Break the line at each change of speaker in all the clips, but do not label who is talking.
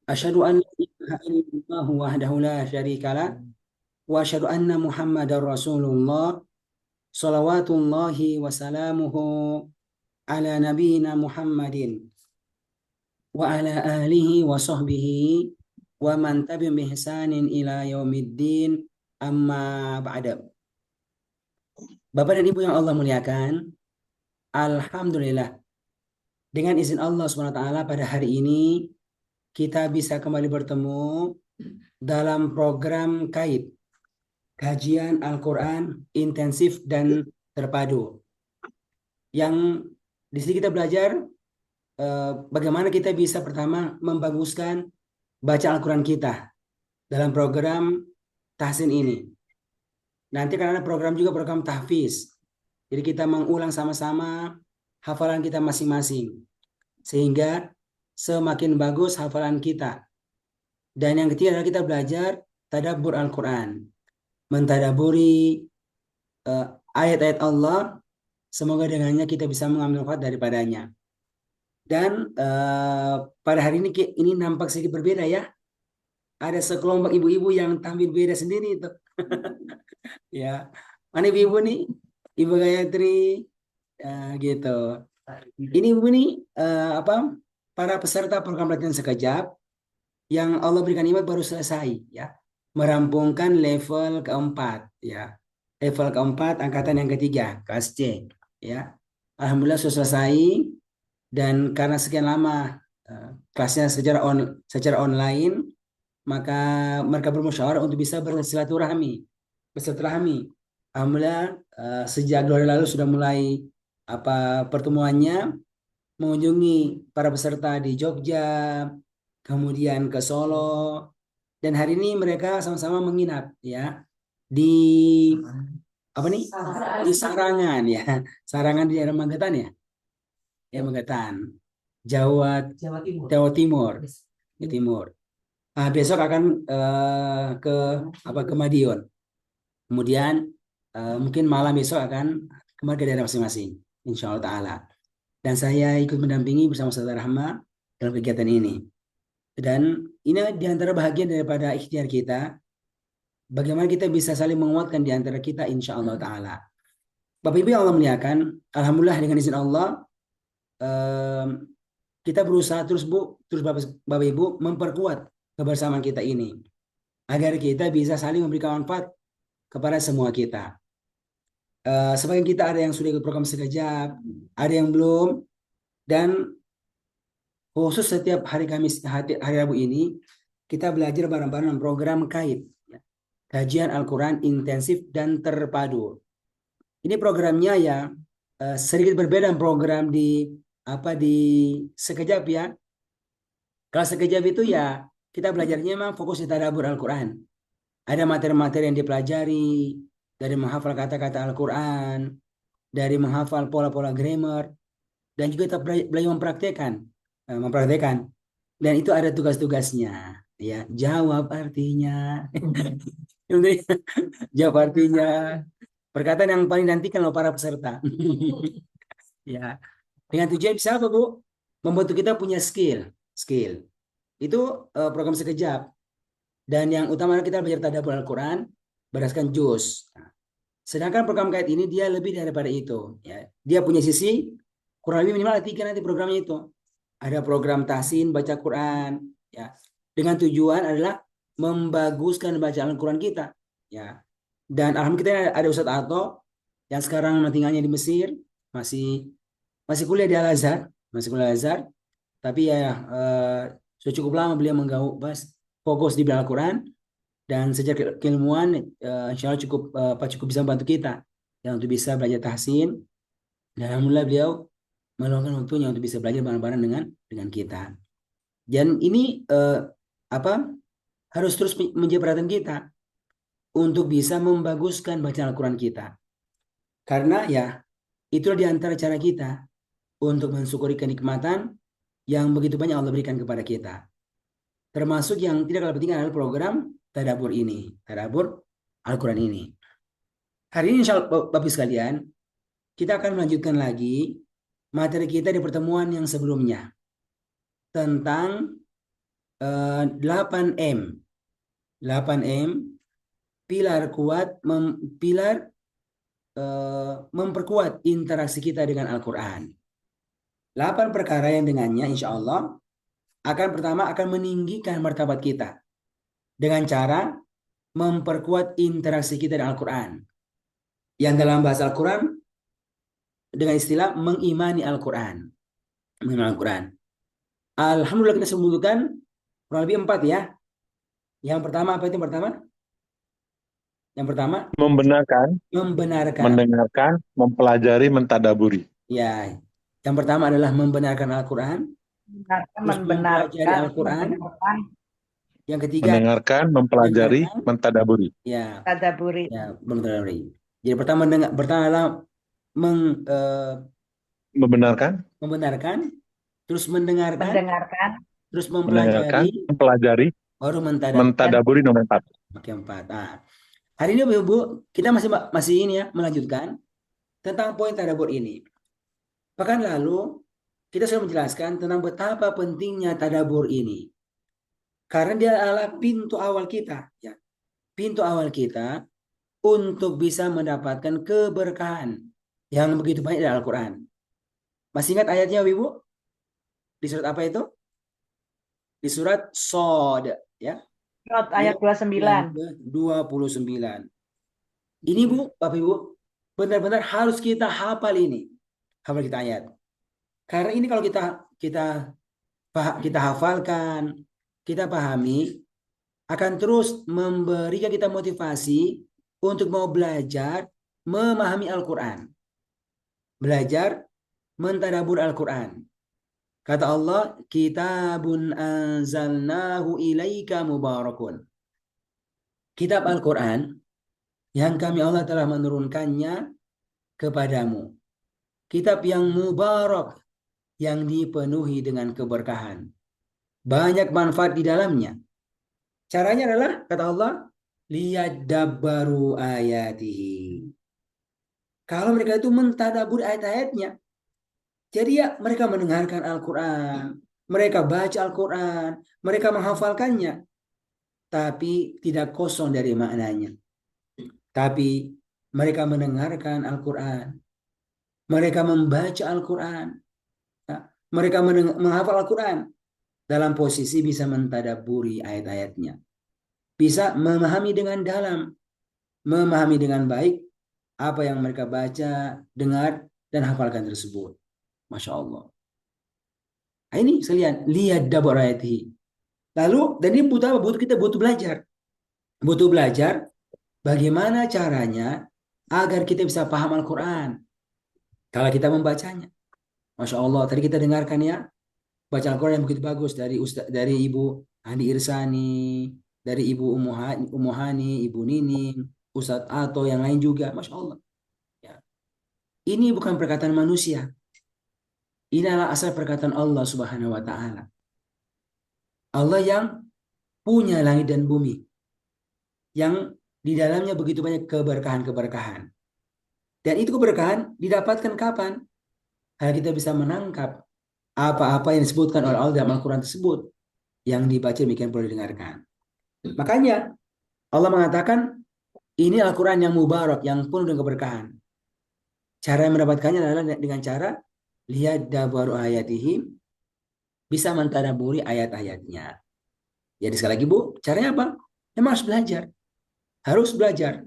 Asyhadu an la ilaha illallah wahdahu la syarika lah wa asyhadu anna Muhammadar Rasulullah salawatullahi wa salamuhu ala nabiyyina Muhammadin wa ala alihi wa sahbihi wa man tabi'ahum bi ihsanin ila yaumiddin amma ba'da. Bapak dan Ibu yang Allah muliakan, alhamdulillah dengan izin Allah Subhanahu wa taala pada hari ini kita bisa kembali bertemu dalam program KAID, Kajian Al-Quran Intensif dan Terpadu. Yang di sini kita belajar bagaimana kita bisa pertama membaguskan baca Al-Quran kita dalam program tahsin ini. Nanti kan ada program juga program tahfiz. Jadi kita mengulang sama-sama hafalan kita masing-masing. Sehingga semakin bagus hafalan kita. Dan yang ketiga adalah kita belajar tadabbur Al-Quran. Mentadaburi ayat-ayat Allah. Semoga dengannya kita bisa mengambil manfaat daripadanya. Dan pada hari ini nampak sedikit berbeda ya. Ada sekelompok ibu-ibu yang tampil beda sendiri itu. Ya, mana ibu-ibu nih? Ibu Gayatri, gitu. Ini ibu nih para peserta program latihan sekejap yang Allah berikan nikmat baru selesai ya, merampungkan level keempat ya, level keempat angkatan yang ketiga kelas C ya. Alhamdulillah sudah selesai dan karena sekian lama kelasnya secara online, maka mereka bermusyawarah untuk bisa bersilaturahmi. Alhamdulillah sejak 2 hari lalu sudah mulai pertemuannya, mengunjungi para peserta di Jogja, kemudian ke Solo, dan hari ini mereka sama-sama menginap ya di apa nih? Di Sarangan ya, Sarangan di daerah Magetan ya, Magetan, Jawa Jawa Timur, di Timur. Besok akan ke ke Madiun. Kemudian mungkin malam besok akan kembali ke daerah masing-masing, insya Allah Ta'ala. Dan saya ikut mendampingi bersama Saudara Rahma dalam kegiatan ini. Dan ini diantara bahagian daripada ikhtiar kita, bagaimana kita bisa saling menguatkan diantara kita, insya Allah Ta'ala. Bapak Ibu yang Allah muliakan, alhamdulillah dengan izin Allah, kita berusaha terus Bapak Ibu memperkuat kebersamaan kita ini, agar kita bisa saling memberikan manfaat kepada semua kita. Sebagian kita ada yang sudah ikut program sekejap, ada yang belum, dan khusus setiap hari Kamis, hari Rabu ini kita belajar bareng-bareng dalam program KAID, ya, Kajian Al-Quran Intensif dan Terpadu. Ini programnya ya sedikit berbeda dengan program di sekejap ya. Kalau sekejap itu ya kita belajarnya memang fokus di tadabbur Al-Quran. Ada materi-materi yang dipelajari dari menghafal kata-kata Al-Quran, dari menghafal pola-pola grammar, dan juga kita belajar mempraktekkan. Dan itu ada tugas-tugasnya, ya. Jawab artinya, jawab artinya. Perkataan yang paling nantikan oleh para peserta. Ya, dengan tujuan bisa apa Bu? Membantu kita punya skill. Itu program sekejap. Dan yang utama kita belajar tadabbur Al-Quran berdasarkan juz. Nah, sedangkan program KAID ini dia lebih daripada itu. Ya. Dia punya sisi kurang lebih minimal 3 nanti programnya itu. Ada program tahsin baca Quran. Ya. Dengan tujuan adalah membaguskan bacaan Al-Quran kita. Ya. Dan alhamdulillah ada Ustadz Ato yang sekarang tinggalnya di Mesir, masih kuliah di Al-Azhar, tapi ya sudah cukup lama beliau fokus di bidang Al-Quran, dan sejak keilmuan insya Allah cukup bisa membantu kita ya, untuk bisa belajar tahsin, dan alhamdulillah beliau meluangkan waktunya untuk bisa belajar bareng-bareng dengan kita. Dan ini harus terus menjadi perhatian kita untuk bisa membaguskan bacaan Al-Quran kita. Karena ya, itulah diantara cara kita untuk mensyukuri kenikmatan yang begitu banyak Allah berikan kepada kita. Termasuk yang tidak kalah penting adalah program tadabbur ini, tadabbur Al-Quran ini. Hari ini insya Allah Bapak sekalian, kita akan melanjutkan lagi materi kita di pertemuan yang sebelumnya tentang 8M. 8M, pilar kuat, pilar memperkuat interaksi kita dengan Al-Quran. 8 perkara yang dengannya insya Allah pertama akan meninggikan martabat kita dengan cara memperkuat interaksi kita dengan Al-Quran. Yang dalam bahasa Al-Quran dengan istilah mengimani Al-Quran. Mengimani Al-Quran. Alhamdulillah kita sebutkan kurang lebih 4 ya. Yang pertama apa itu yang pertama? Yang pertama
Membenarkan,
membenarkan.
mendengarkan, mempelajari, mentadaburi.
Ya, yang pertama adalah membenarkan Al-Quran, terus mempelajari Al-Quran.
membenarkan,
Yang ketiga
Mendengarkan, mempelajari,
mendengarkan,
mentadaburi.
ya,
tadaburi,
ya, mentadaburi. Jadi pertama adalah
Membenarkan,
membenarkan, terus mendengarkan,
mendengarkan,
terus
mendengarkan,
mempelajari,
mempelajari,
baru mentadaburi.
mentadaburi nomor 4.
Oke, 4. Nah, hari ini Ibu, kita masih ini ya melanjutkan tentang poin tadabbur ini. Pekan lalu kita sudah menjelaskan tentang betapa pentingnya tadabbur ini. Karena dia adalah pintu awal kita, ya. Pintu awal kita untuk bisa mendapatkan keberkahan yang begitu banyak dari Al-Quran. Masih ingat ayatnya, Ibu? Di surat apa itu? Di surat Shad, ya.
ayat 29.
29. Ini Bu, Bapak Ibu, benar-benar harus kita hafal ini. Hafal kita ayat. Karena ini kalau kita hafalkan, kita pahami, akan terus memberikan kita motivasi untuk mau belajar memahami Al-Quran. Belajar mentadabbur Al-Quran. Kata Allah, kitabun anzalnahu ilaika mubarakun. Kitab Al-Quran yang kami Allah telah menurunkannya kepadamu. Kitab yang mubarak, yang dipenuhi dengan keberkahan. Banyak manfaat di dalamnya. Caranya adalah, kata Allah, liyadabbaru ayatihi. Kalau mereka itu mentadabbur ayat-ayatnya, jadi ya mereka mendengarkan Al-Quran, mereka baca Al-Quran, mereka menghafalkannya, tapi tidak kosong dari maknanya. Tapi mereka mendengarkan Al-Quran, mereka membaca Al-Quran, mereka menghafal Al-Quran dalam posisi bisa mentadabburi ayat-ayatnya. Bisa memahami dengan dalam, memahami dengan baik apa yang mereka baca, dengar, dan hafalkan tersebut. Masya Allah. Nah, ini sekalian, lihat dabar ayatihi. Lalu, dan ini butuh apa? Kita butuh belajar. Butuh belajar bagaimana caranya agar kita bisa paham Al-Quran. Kalau kita membacanya. Masya Allah, tadi kita dengarkan ya, baca Al-Quran yang begitu bagus dari Ibu Andi Irsani, dari Ibu Umuhani, Ibu Nining, Ustadz Ato, yang lain juga. Masya Allah. Ya. Ini bukan perkataan manusia. Ini adalah asal perkataan Allah Subhanahu wa Ta'ala. Allah yang punya langit dan bumi, yang di dalamnya begitu banyak keberkahan-keberkahan. Dan itu keberkahan didapatkan kapan? Kalau kita bisa menangkap apa-apa yang disebutkan oleh Allah dalam Al-Quran tersebut, yang dibaca demikian boleh dengarkan. Makanya Allah mengatakan ini Al-Quran yang mubarak, yang penuh dengan keberkahan. Cara mendapatkannya adalah dengan cara lihat dabaru ayatihi, bisa mentadabburi ayat-ayatnya. Jadi sekali lagi Bu, caranya apa? Memang harus belajar. Harus belajar.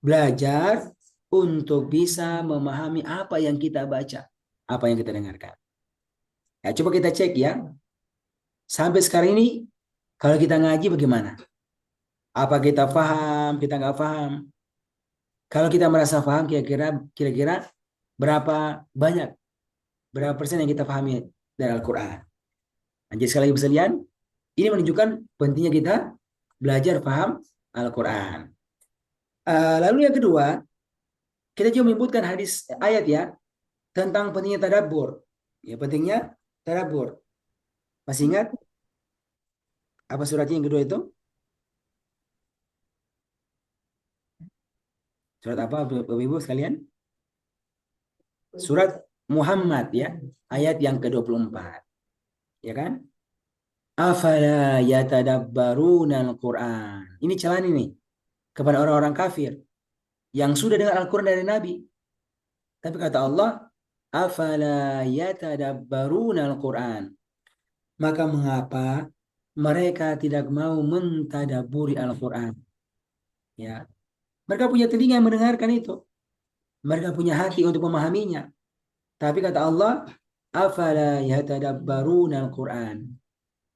Belajar untuk bisa memahami apa yang kita baca, apa yang kita dengarkan. Ya, coba kita cek ya. Sampai sekarang ini, kalau kita ngaji bagaimana? Apa kita paham, kita nggak paham? Kalau kita merasa paham, kira-kira berapa persen yang kita pahami dari Al-Quran? Nah, jadi sekali lagi sekalian, ini menunjukkan pentingnya kita belajar paham Al-Quran. Lalu yang kedua, kita juga menyebutkan hadis ayat ya tentang pentingnya tadabbur. Ya, pentingnya tadabbur. Masih ingat apa suratnya yang kedua itu? Surat apa Bapak Ibu sekalian? Surat Muhammad ya, ayat yang ke-24. Ya kan? Afala yatadabbaruna al-Quran. Ini celaan ini kepada orang-orang kafir yang sudah dengar Al-Quran dari Nabi. Tapi kata Allah, afala yatadabbaruna al-Quran. Maka mengapa mereka tidak mau mentadaburi Al-Quran? Ya, mereka punya telinga yang mendengarkan itu. Mereka punya hati untuk memahaminya. Tapi kata Allah, afala yatadabbaruna al-Quran.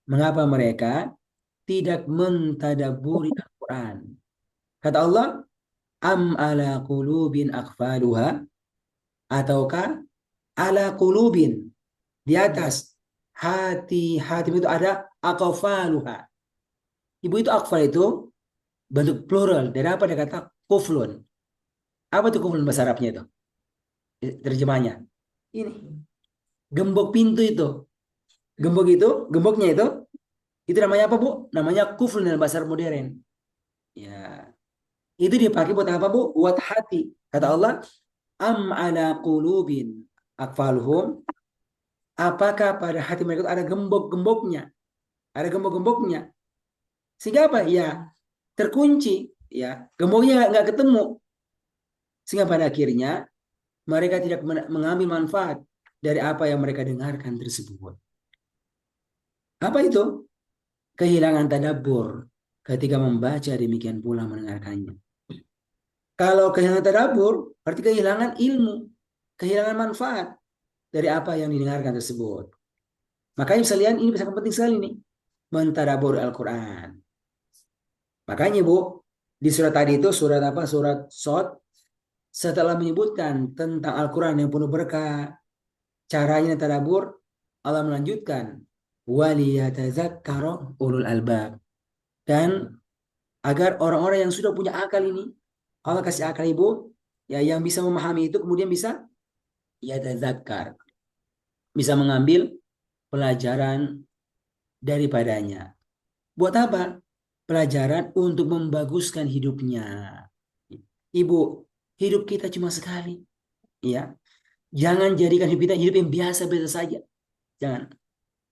Mengapa mereka tidak mentadaburi Al-Quran? Kata Allah, am ala qulubin akfaluha, ataukah ala qulubin, di atas hati-hati itu ada aqfaluha. Ibu itu akfal itu bentuk plural dari apa, dia kata kuflun. Apa tuh kuflun bahasa Arabnya itu? Terjemahnya ini gembok pintu itu. Gemboknya itu namanya apa, Bu? Namanya kuflun dalam bahasa Arab modern. Ya, itu dipakai buat apa, Bu? Buat hati. Kata Allah, am ala qulubin akfaluhum, apakah pada hati mereka itu ada gembok-gemboknya, ada gembok-gemboknya, sehingga apa ya, terkunci, ya gemboknya nggak ketemu, sehingga pada akhirnya mereka tidak mengambil manfaat dari apa yang mereka dengarkan tersebut. Apa itu? Kehilangan tadabbur ketika membaca, demikian pula mendengarkannya. Kalau kehilangan tadabbur berarti kehilangan ilmu, kehilangan manfaat dari apa yang didengarkan tersebut. Makanya sekalian, ini sangat penting sekali nih, mentadabbur Al-Quran. Makanya Bu, di surat tadi itu, surat apa? Surat Shad, setelah menyebutkan tentang Al-Quran yang penuh berkah, caranya tadabbur, Allah melanjutkan, waliyatadzakkara ulul albab. Dan agar orang-orang yang sudah punya akal ini, Allah kasih akal Ibu, ya, yang bisa memahami itu, kemudian bisa yatadzakkar, bisa mengambil pelajaran daripadanya. Buat apa? Pelajaran untuk membaguskan hidupnya. Ibu, hidup kita cuma sekali, ya. Jangan jadikan hidup kita hidup yang biasa-biasa saja. Jangan.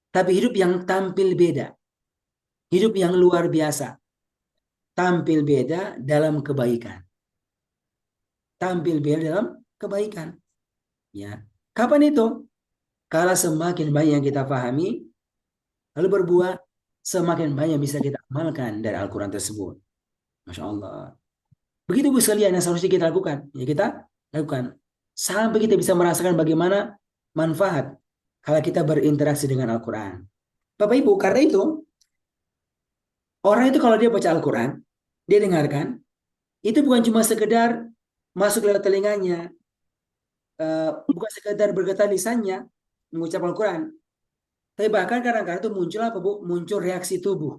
Tapi hidup yang tampil beda. Hidup yang luar biasa. Tampil beda dalam kebaikan. Tampil beda dalam kebaikan. Ya. Kapan itu? Kalau semakin banyak yang kita pahami, lalu berbuat, semakin banyak bisa kita amalkan dari Al-Quran tersebut. Masya Allah. Begitu Bu sekalian yang seharusnya kita lakukan. Ya, kita lakukan. Sampai kita bisa merasakan bagaimana manfaat kalau kita berinteraksi dengan Al-Quran. Bapak Ibu, karena itu, orang itu kalau dia baca Al-Quran, dia dengarkan, itu bukan cuma sekedar masuk lewat telinganya, bukan sekedar bergetar lisannya, mengucap Al-Quran. Tapi bahkan kadang-kadang itu muncul apa, Bu? Muncul reaksi tubuh.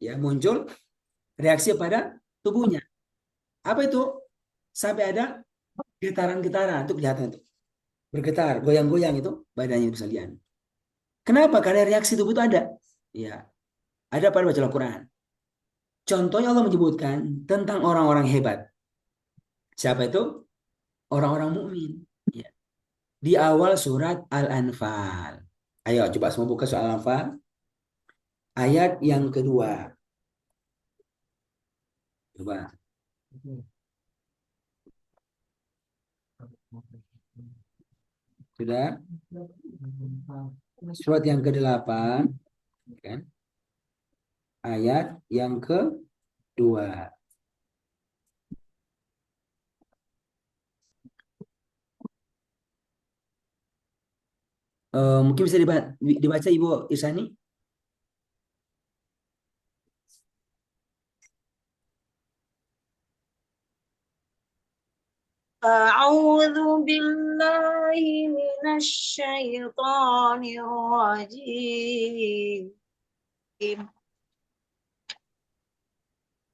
Ya, muncul reaksi pada tubuhnya. Apa itu? Sampai ada getaran-getaran, itu kelihatan itu. Bergetar, goyang-goyang itu badannya bisa lihat. Kenapa? Karena reaksi tubuh itu ada. Ya, ada pada baca Al-Quran. Contohnya Allah menyebutkan tentang orang-orang hebat. Siapa itu? Orang-orang mukmin. Ya. Di awal surat Al-Anfal. Ayo coba semua buka soal Al-Anfal. Ayat yang kedua. Coba. Sudah? Surat yang ke-8. Kan? Ayat yang kedua. Mungkin bisa dibaca Ibu Isani.
أعوذ بالله من الشيطان الرجيم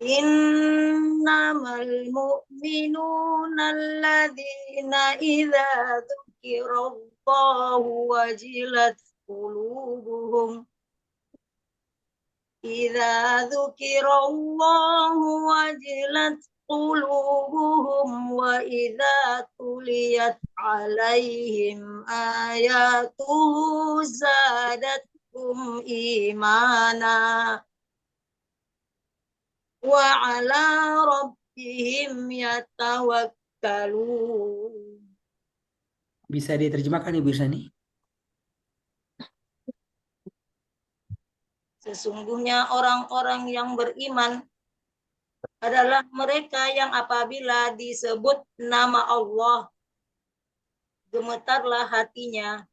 إنما المؤمنون الذين إذا ذكر الله وجلت قلوبهم إذا ذكر الله وجلت قلوبهم وإذا تليت عليهم آياته زادتهم imana wa ala rabbihim yatawakkalun.
Bisa diterjemahkan Ibu Irsani?
Sesungguhnya orang-orang yang beriman adalah mereka yang apabila disebut nama Allah, gemetarlah hatinya,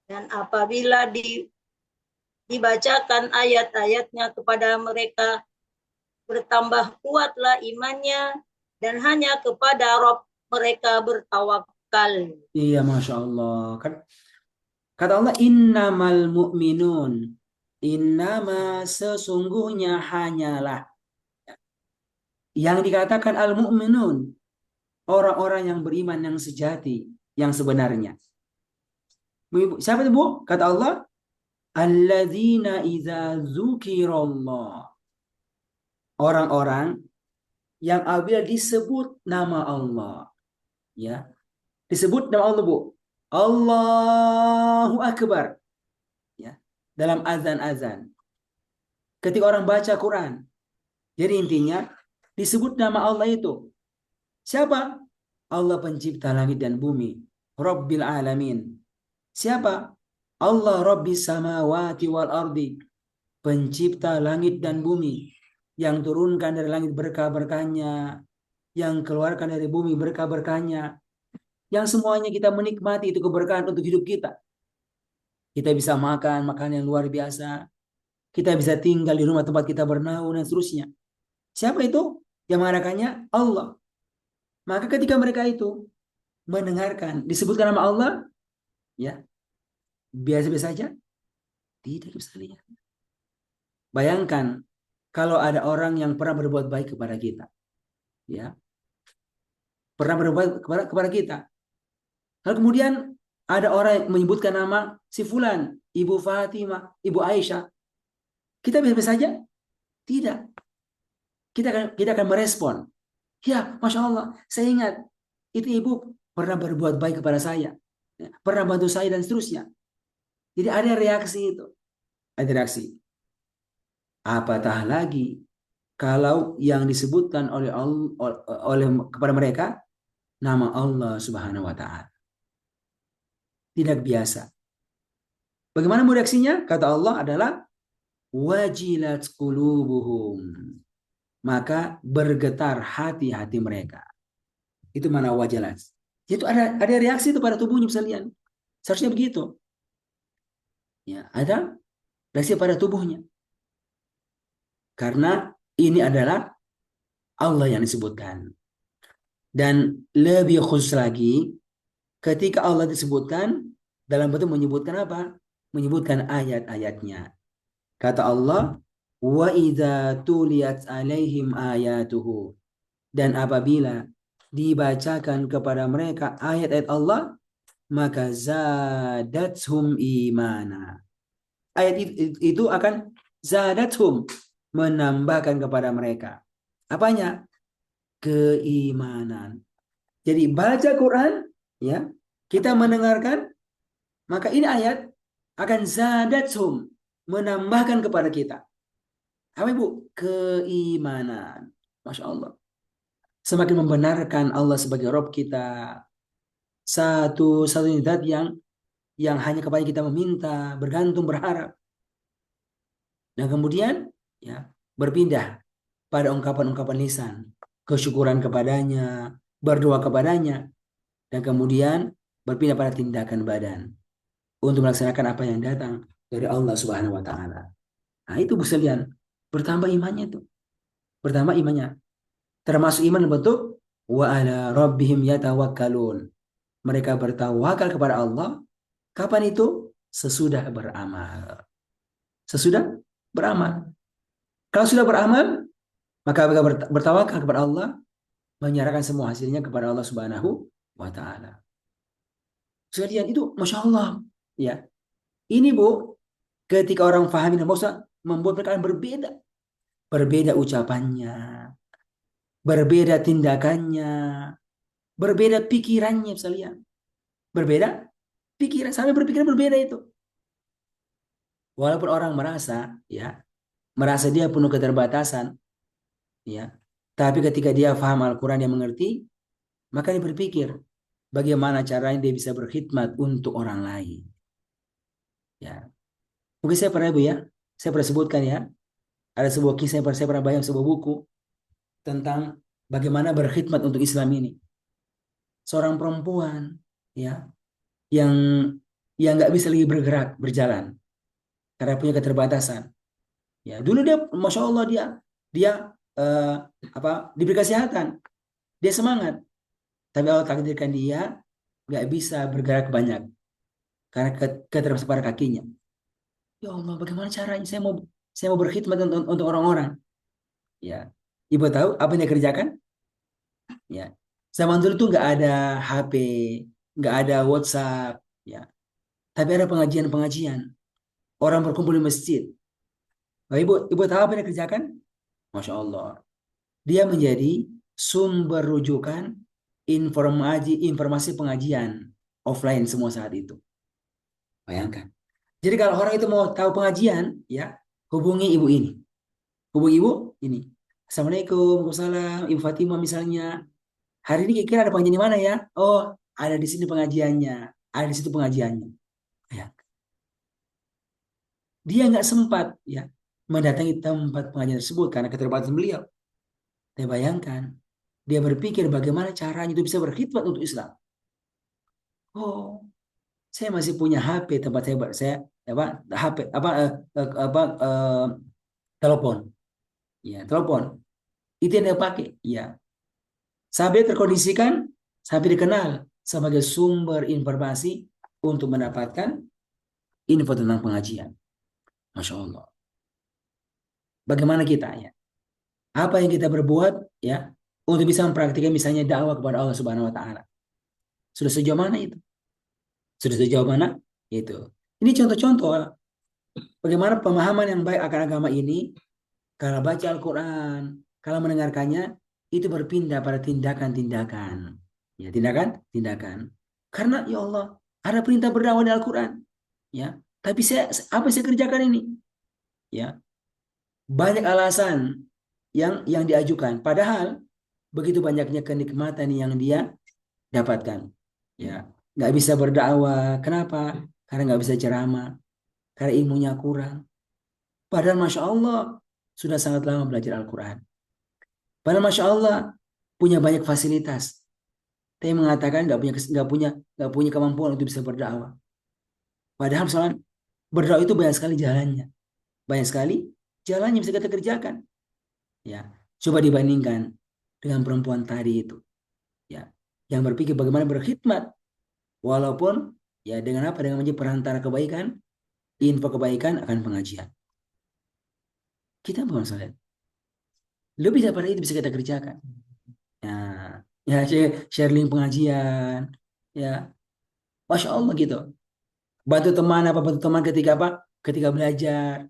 dan apabila dibacakan ayat-ayatnya kepada mereka, bertambah kuatlah imannya, dan hanya kepada Rabb mereka bertawakal.
Iya, Masya Allah. Kata Allah, innamal mu'minun. Innama sesungguhnya hanyalah. Yang dikatakan al-mu'minun, orang-orang yang beriman yang sejati, yang sebenarnya. Siapa itu Bu? Kata Allah, alladzina idza dzukirallah. Orang-orang yang apabila disebut nama Allah, ya. Disebut nama Allah, Bu. Allahu Akbar. Ya. Dalam azan-azan. Ketika orang baca Quran. Jadi intinya disebut nama Allah itu. Siapa? Allah pencipta langit dan bumi. Rabbil alamin. Siapa? Allah Rabbis samawati wal ardi. Pencipta langit dan bumi. Yang turunkan dari langit berkah-berkahnya. Yang keluarkan dari bumi berkah-berkahnya. Yang semuanya kita menikmati itu keberkahan untuk hidup kita. Kita bisa makan makanan yang luar biasa. Kita bisa tinggal di rumah tempat kita bernaung dan seterusnya. Siapa itu yang mengadakannya? Allah. Maka ketika mereka itu mendengarkan disebutkan nama Allah, ya biasa-biasa saja, tidak bisa lihat. Bayangkan kalau ada orang yang pernah berbuat baik kepada kita, ya pernah berbuat kepada kita. Lalu kemudian ada orang yang menyebutkan nama si Fulan, Ibu Fatimah, Ibu Aisyah. Kita biasa-biasa saja? Tidak. Kita akan merespon. Ya, Masya Allah, saya ingat itu ibu pernah berbuat baik kepada saya. Pernah bantu saya dan seterusnya. Jadi ada reaksi itu. Ada reaksi. Apatah lagi kalau yang disebutkan oleh kepada mereka nama Allah Subhanahu wa taala. Tidak biasa. Bagaimana reaksinya? Kata Allah adalah wajilat qulubuhum. Maka bergetar hati-hati mereka. Itu mana wajilat. Itu ada reaksi itu pada tubuhnya sekalian. Seharusnya begitu. Ya, ada reaksi pada tubuhnya. Karena ini adalah Allah yang disebutkan. Dan lebih khusus lagi, ketika Allah disebutkan, dalam bentuk menyebutkan apa? Menyebutkan ayat-ayatnya. Kata Allah, wa idza tuliyat alaihim ayatuhu. Dan apabila dibacakan kepada mereka ayat-ayat Allah, maka zadathum imana. Ayat itu akan zadathum, menambahkan kepada mereka. Apanya? Keimanan. Jadi baca Quran, ya, kita mendengarkan, maka ini ayat akan zadathum, menambahkan kepada kita. Apa Ibu? Keimanan. Masya Allah. Semakin membenarkan Allah sebagai Rabb kita. Satu-satunya zat yang hanya kepada kita meminta, bergantung, berharap. Dan kemudian ya berpindah pada ungkapan-ungkapan lisan, kesyukuran kepadanya, berdoa kepadanya, dan kemudian berpindah pada tindakan badan untuk melaksanakan apa yang datang dari Allah Subhanahu wa taala. Nah, itu Bu sekalian, bertambah imannya tuh. Bertambah imannya. Termasuk iman bentuk wa ala rabbihim yatawakkalun. Mereka bertawakal kepada Allah. Kapan itu? Sesudah beramal. Sesudah beramal. Kalau sudah beramal, maka mereka bertawakal kepada Allah, menyerahkan semua hasilnya kepada Allah Subhanahu wa taala. Sekalian itu Masya Allah. Ya. Ini Bu, ketika orang pahami dan maksud membuat mereka berbeda. Berbeda ucapannya, berbeda tindakannya, berbeda pikirannya sekalian. Berbeda pikiran, sampai berpikiran berbeda itu. Walaupun orang merasa dia penuh keterbatasan, ya. Tapi ketika dia paham Al-Quran, dia mengerti, maka dia berpikir bagaimana caranya dia bisa berkhidmat untuk orang lain. Ya, mungkin saya pernah saya pernah sebutkan ya, ada sebuah kisah yang saya pernah bayang sebuah buku tentang bagaimana berkhidmat untuk Islam ini. Seorang perempuan, ya, yang nggak bisa lagi berjalan karena punya keterbatasan. Ya, dulu dia, masya Allah dia eh, diberi kesehatan, dia semangat. Tapi Allah takdirkan dia nggak bisa bergerak banyak karena keterbatasan pada kakinya. Ya Allah, bagaimana caranya saya mau berkhidmat untuk orang-orang? Ya, ibu tahu apa yang dia kerjakan? Ya, zaman dulu tuh nggak ada HP, nggak ada WhatsApp, ya. Tapi ada pengajian-pengajian. Orang berkumpul di masjid. Nah, ibu tahu apa yang dia kerjakan? Masya Allah. Dia menjadi sumber rujukan informasi pengajian offline semua saat itu. Bayangkan. Jadi kalau orang itu mau tahu pengajian, ya hubungi ibu ini. Hubungi ibu ini. Assalamualaikum, Waalaikumsalam, Ibu Fatimah misalnya. Hari ini kira-kira ada pengajian di mana ya? Oh, ada di sini pengajiannya. Ada di situ pengajiannya. Ya. Dia nggak sempat ya mendatangi tempat pengajian tersebut karena keterbatasan beliau. Saya bayangkan, dia berpikir bagaimana caranya itu bisa berkhidmat untuk Islam. Oh, saya masih punya HP tempat saya HP telepon. Ya, telepon. Itu yang dia pakai. Ya. Sampai terkondisikan, sampai dikenal sebagai sumber informasi untuk mendapatkan info tentang pengajian. Masya Allah. Bagaimana kita ya? Apa yang kita berbuat ya untuk bisa mempraktikkan misalnya dakwah kepada Allah Subhanahu Wa Taala? Sudah sejauh mana itu? Sudah sejauh mana? Itu. Ini contoh-contoh bagaimana pemahaman yang baik akan agama ini kalau baca Al-Quran, kalau mendengarkannya itu berpindah pada tindakan-tindakan. Ya, tindakan. Karena ya Allah, ada perintah berdakwah di Al-Quran. Ya, tapi apa yang saya kerjakan ini? Ya, banyak alasan yang diajukan. Padahal begitu banyaknya kenikmatan yang dia dapatkan. Ya, nggak bisa berdakwah. Kenapa? Karena nggak bisa ceramah. Karena ilmunya kurang. Padahal masya Allah sudah sangat lama belajar Al-Quran. Padahal masya Allah punya banyak fasilitas. Tapi mengatakan nggak punya kemampuan untuk bisa berdakwah. Padahal soal berdakwah itu banyak sekali jalannya. Banyak sekali jalannya bisa kita kerjakan. Ya, coba dibandingkan dengan perempuan tadi itu. Ya, yang berpikir bagaimana berkhidmat walaupun ya dengan apa, dengan menjadi perantara kebaikan, info kebaikan akan pengajian. Kita bukan salah. Lebih daripada itu bisa kita kerjakan. Ya share link pengajian, ya, masya Allah gitu. Bantu teman ketika belajar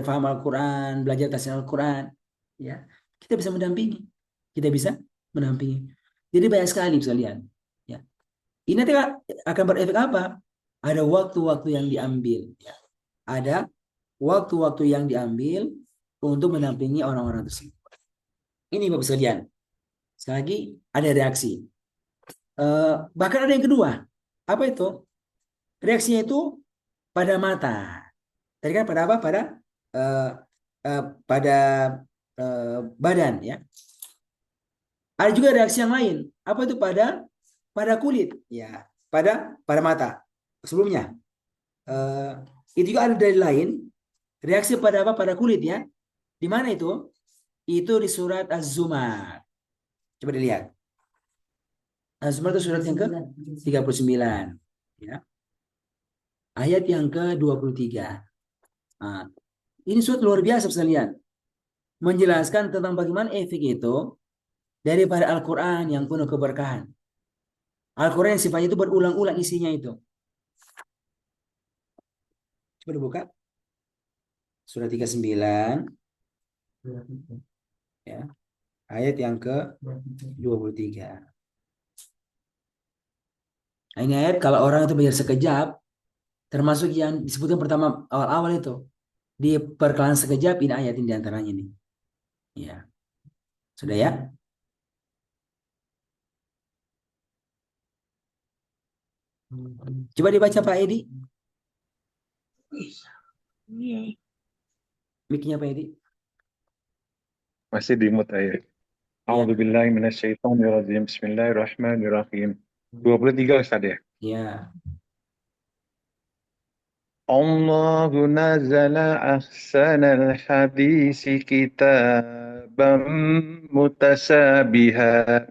paham Al-Quran, belajar tafsir Al-Quran, ya, kita bisa mendampingi. Jadi banyak sekali bisa lihat, ya. Ini nanti akan berefek apa? Ada waktu-waktu yang diambil, ya. Ada waktu-waktu yang diambil untuk mendampingi orang-orang tersebut. Ini Bapak sekalian. Sekali lagi ada reaksi. Bahkan ada yang kedua. Apa itu? Reaksinya itu pada mata. Tadi kan pada apa? Pada badan, ya. Ada juga reaksi yang lain. Apa itu pada kulit, ya. Pada mata. Sebelumnya, itu juga ada dari lain. Reaksi pada apa? Pada kulit, ya. Di mana itu? Itu di surat Az-Zumar. Coba dilihat. Az-Zumar itu surat yang ke-39, ya. Ayat yang ke-23. Nah, ini surat luar biasa sekalian. Menjelaskan tentang bagaimana efek itu daripada Al-Quran yang penuh keberkahan. Al-Quran yang sifatnya itu berulang-ulang isinya itu. Coba dibuka. Surat 39. Ya. Ayat yang ke-23. Nah, ini ayat kalau orang itu belajar sekejap, Termasuk yang disebutkan pertama awal-awal itu. Di perkelan sekejap ini ayat ini diantaranya ini. Ya, sudah ya? Coba dibaca Pak Edi. Mic-nya Pak Edi.
Masih di mute ayat.
Ya,
A'udzubillahi minasyaitonirrajim. Bismillahirrahmanirrahim. 23 Ustaz ya.
ya.
Allahu nazzala ahsanal hadisi kitaban mutasabiha.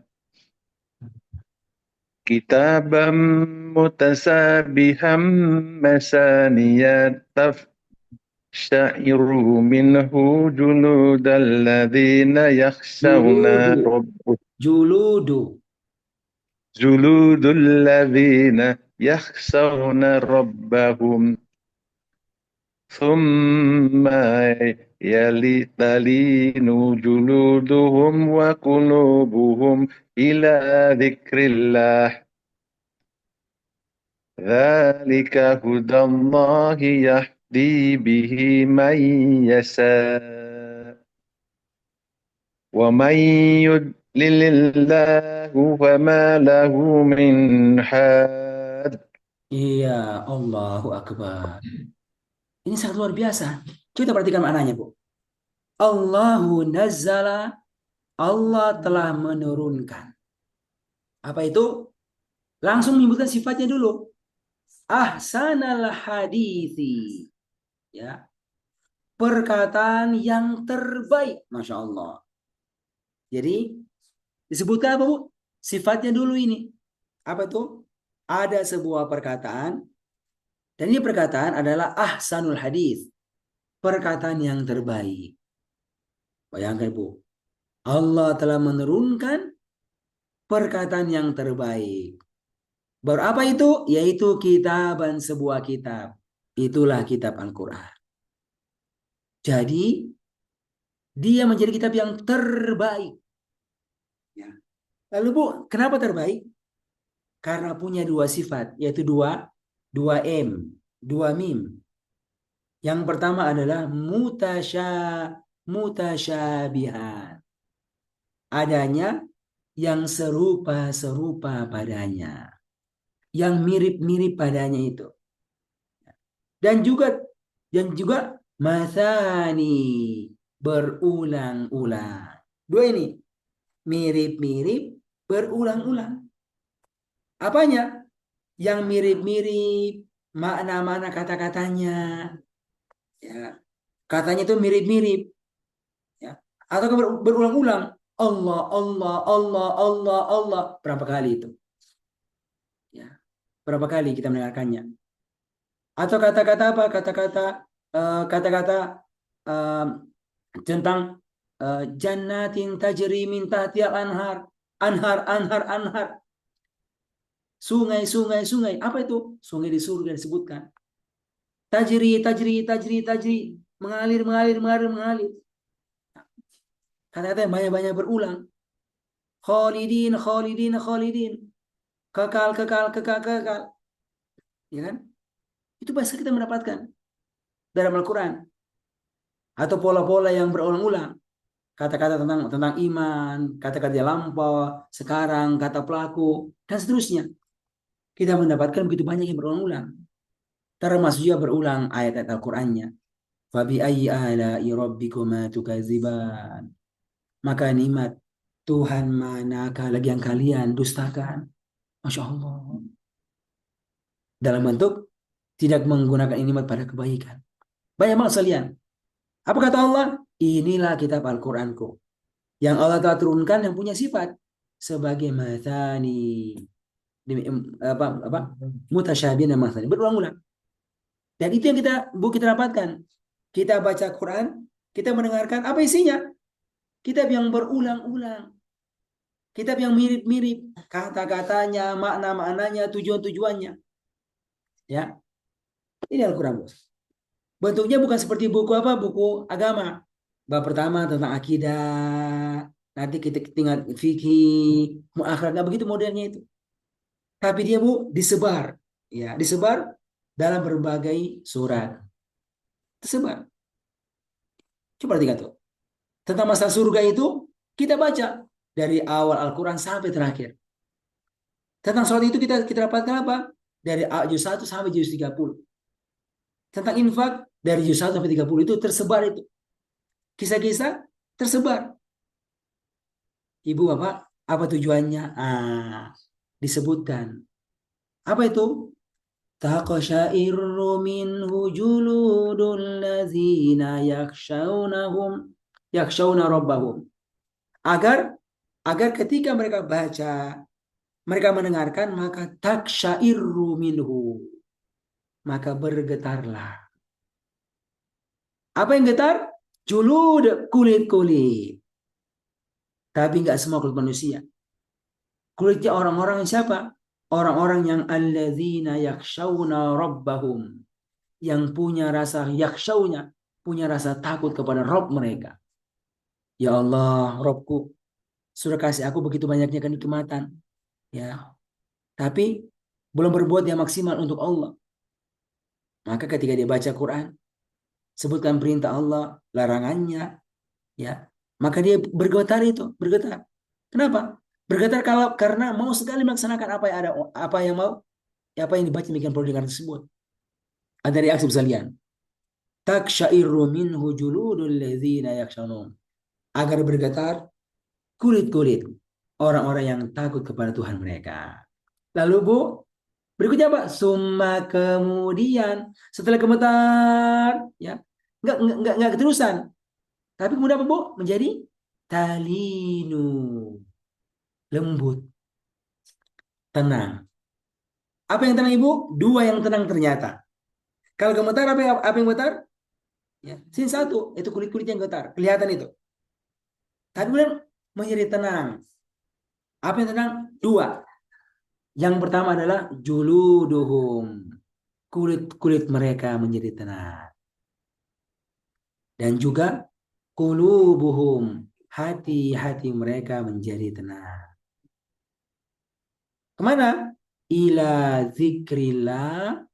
Kitaban mutasabihan masaniyat tafsha'iru minhu juludal ladzina yakhshawna
Juludu. Juludu.
juludul ladzina yakhshawna rabbahum thumma yalitalinu juluduhum wa qulubuhum ila dzikrillah. Dzalika hudallahi yahdi bihi man yasha' wa man yudlilillahu fama lahu min had.
Iya, Allahu Akbar. Ini sangat luar biasa. Coba kita perhatikan maknanya, Bu. Allahu nazzala, Allah telah menurunkan. Apa itu? Langsung menyebutkan sifatnya dulu. Ahsanal hadithi. Ya. Perkataan yang terbaik. Masya Allah. Jadi, disebutkan apa, Bu? Sifatnya dulu ini. Apa itu? Ada sebuah perkataan. Dan ini perkataan adalah ahsanul hadith. Perkataan yang terbaik. Bayangkan, Bu. Allah telah menurunkan perkataan yang terbaik. Berapa itu? Yaitu kitaban, sebuah kitab. Itulah kitab Al-Quran. Jadi, dia menjadi kitab yang terbaik. Ya. Lalu Bu, kenapa terbaik? Karena punya dua sifat, yaitu dua M, dua mim. Yang pertama adalah mutasyabihan. Adanya yang serupa-serupa padanya. Yang mirip-mirip padanya itu. Dan juga mathani, berulang-ulang. Dua ini mirip-mirip, berulang-ulang. Apanya? Yang mirip-mirip, makna-makna kata-katanya. Ya. Katanya itu mirip-mirip. Ya. Atau berulang-ulang. Allah, Allah, Allah, Allah, Allah. Berapa kali itu? Ya. Berapa kali kita mendengarkannya? Atau kata-kata apa? Kata-kata tentang jannatin tajri min tahtihal anhar. Anhar. Sungai. Apa itu? Sungai di surga disebutkan. Tajri. Mengalir. Kata-kata yang banyak-banyak berulang. Khalidin. Kekal. Ya kan? Itu pasti kita mendapatkan dalam Al-Quran. Atau pola-pola yang berulang-ulang. Kata-kata tentang iman, kata-kata lampau, sekarang, kata pelaku, dan seterusnya. Kita mendapatkan begitu banyak yang berulang-ulang. Termasuk juga berulang ayat-ayat Al-Qur'annya. Fabi ayyi ala'i rabbikuma tukadziban. Maka nikmat Tuhan manakah lagi yang kalian dustakan? Masya Allah. Dalam bentuk tidak menggunakan nikmat pada kebaikan. Banyak banget sekalian. Apa kata Allah? Inilah kitab Al-Qur'anku. Yang Allah telah turunkan yang punya sifat sebagai mathani. Mutasyabihan dan mathani. Berulang-ulang. Dan itu yang kita dapatkan. Kita baca Quran, kita mendengarkan apa isinya? Kitab yang berulang-ulang. Kitab yang mirip-mirip. Kata-katanya, makna-maknanya, tujuan-tujuannya. Ya. Ini Al-Quran, Bos. Bentuknya bukan seperti buku buku agama. Bab pertama tentang akidah. Nanti kita tinggal fikih, muakhirat, begitu modelnya itu. Tapi dia, Bu, disebar. Ya, disebar dalam berbagai surat. Tersebar. Coba perhatikan tuh. Tentang masalah surga itu kita baca dari awal Al-Quran sampai terakhir. Tentang soal itu kita dapatkan apa? Dari juz 1 sampai juz 30. Tentang infak dari juz 1 sampai 30 itu tersebar itu. Kisah-kisah tersebar. Ibu Bapak, apa tujuannya? Disebutkan. Apa itu? Taqsya'irru minhu juludul ladzina yakshawna rabbahum. Agar ketika mereka baca, mereka mendengarkan, maka taqsya'irru minhu. Maka bergetarlah. Apa yang getar? Julud, kulit-kulit. Tapi enggak semua kulit manusia. Kulitnya orang-orang yang siapa? Orang-orang yang alladzina yakshawna rabbahum. Yang punya rasa yakshawnya, punya rasa takut kepada Rabb mereka. Ya Allah, Rabbku, sudah kasih aku begitu banyaknya kenikmatan. Ya. Tapi belum berbuat yang maksimal untuk Allah. Maka ketika dia baca Quran, sebutkan perintah Allah, larangannya, ya, maka dia bergetar itu, bergetar. Kenapa? Bergetar karena mau sekali melaksanakan apa yang dibaca demikian perlu dengar tersebut. Ada reaksi sekalian. Taksyairu minhu juludul ladzina yakshawun. Agar bergetar kulit-kulit orang-orang yang takut kepada Tuhan mereka. Lalu Bu, berikutnya Pak, summa kemudian setelah gemetar, ya, enggak keterusan. Tapi kemudian apa Bu? Menjadi talinu, lembut, tenang. Apa yang tenang Ibu? Dua yang tenang ternyata. Kalau gemetar apa yang gemetar? Ya, sin satu itu kulit-kulit yang gemetar, kelihatan itu. Tapi kemudian menjadi tenang. Apa yang tenang? Dua. Yang pertama adalah juluduhum. Kulit-kulit mereka menjadi tenang. Dan juga qulubuhum. Hati-hati mereka menjadi tenang. Kemana? Ila zikrillah.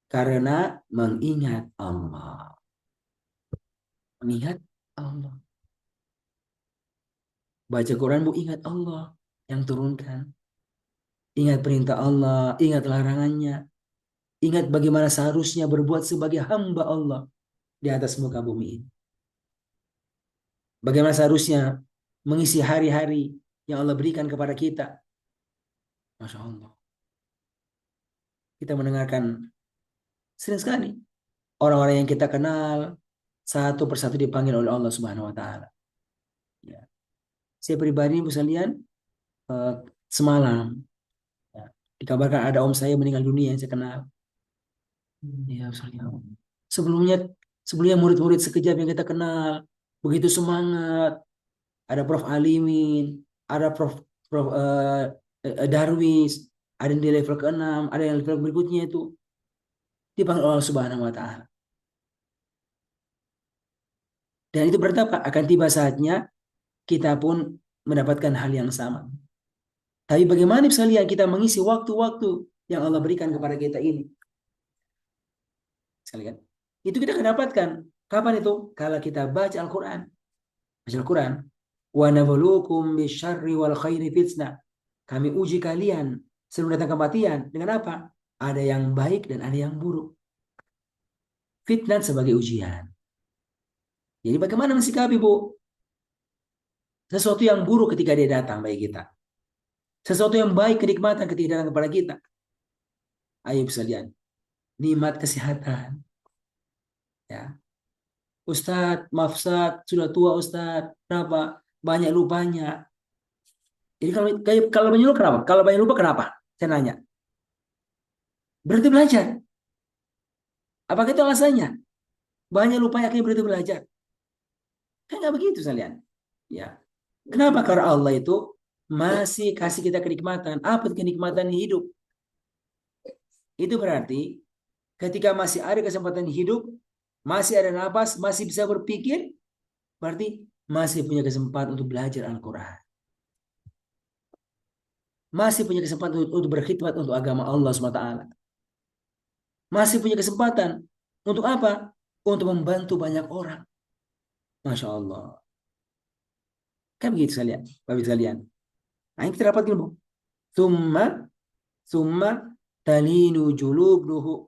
Karena mengingat Allah. Mengingat Allah. Baca Quran Bu, ingat Allah yang turunkan. Ingat perintah Allah, ingat larangannya. Ingat bagaimana seharusnya berbuat sebagai hamba Allah di atas muka bumi ini. Bagaimana seharusnya mengisi hari-hari yang Allah berikan kepada kita. Masya Allah. Kita mendengarkan sering sekali orang-orang yang kita kenal satu persatu dipanggil oleh Allah Subhanahu wa taala. Ya. Saya pribadi Bu sekalian semalam ya, dikabarkan ada om saya meninggal dunia yang saya kenal. Ya, sebelumnya murid-murid sekejap yang kita kenal begitu semangat. Ada Prof Alimin, ada Prof Darwis, ada yang di level ke-6, ada yang level berikutnya itu dipanggil Allah Subhanahu wa taala. Dan itu berarti apa? Akan tiba saatnya kita pun mendapatkan hal yang sama. Tapi bagaimana misalnya kita mengisi waktu-waktu yang Allah berikan kepada kita ini? Sekalian. Itu kita akan dapatkan. Kapan itu? Kalau kita baca Al-Quran. Baca Al-Quran. Wa nabluukum bisyarri wal khairi fitnah. Kami uji kalian sebelum datang kematian. Dengan apa? Ada yang baik dan ada yang buruk. Fitnah sebagai ujian. Jadi bagaimana mensikapi Bu? Sesuatu yang buruk ketika dia datang bagi kita. Sesuatu yang baik kenikmatan ketika datang kepada kita. Ayo sekalian. Nikmat kesehatan. Ya. Ustadz, maaf Ustadz, sudah tua Ustadz. Kenapa? Banyak lupanya. Jadi kalau banyak lupa kenapa? Kalau banyak lupa kenapa? Saya nanya. Berhenti belajar. Apakah itu alasannya? Banyak lupa akhirnya berhenti belajar. Kan nggak begitu sekalian. Ya. Kenapa? Karena Allah itu masih kasih kita kenikmatan. Apa kenikmatan hidup? Itu berarti ketika masih ada kesempatan hidup, masih ada nafas, masih bisa berpikir, berarti masih punya kesempatan untuk belajar Al-Quran. Masih punya kesempatan untuk berkhidmat untuk agama Allah SWT. masih punya kesempatan. Untuk apa? Untuk membantu banyak orang. Masya Allah. Kan begitu sekalian, Bapak sekalian. Nah, ini kita dapatkan, Bu. Summa summa talinu juluduhum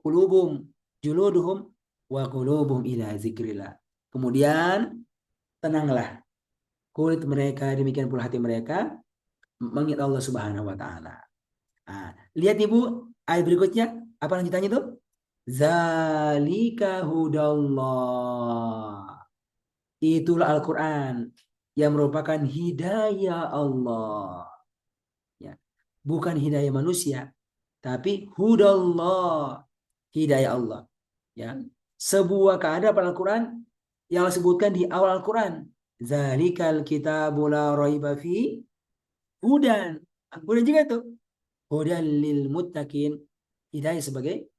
wa qulubuhum ila zikrillah. Kemudian tenanglah kulit mereka, demikian pula hati mereka mengingat Allah Subhanahu wa taala. Nah, lihat Ibu, ayat berikutnya apa lanjutannya itu? Zalika hudallah. Itulah Al-Qur'an yang merupakan hidayah Allah. Ya. Bukan hidayah manusia, tapi hudallah, hidayah Allah. Ya. Sebuah keadaan pada Al-Qur'an yang disebutkan di awal Al-Qur'an. Zalikal kitabu la raiba fi hudan. Hudan juga itu. Hudan lil muttaqin. Hidayah sebagai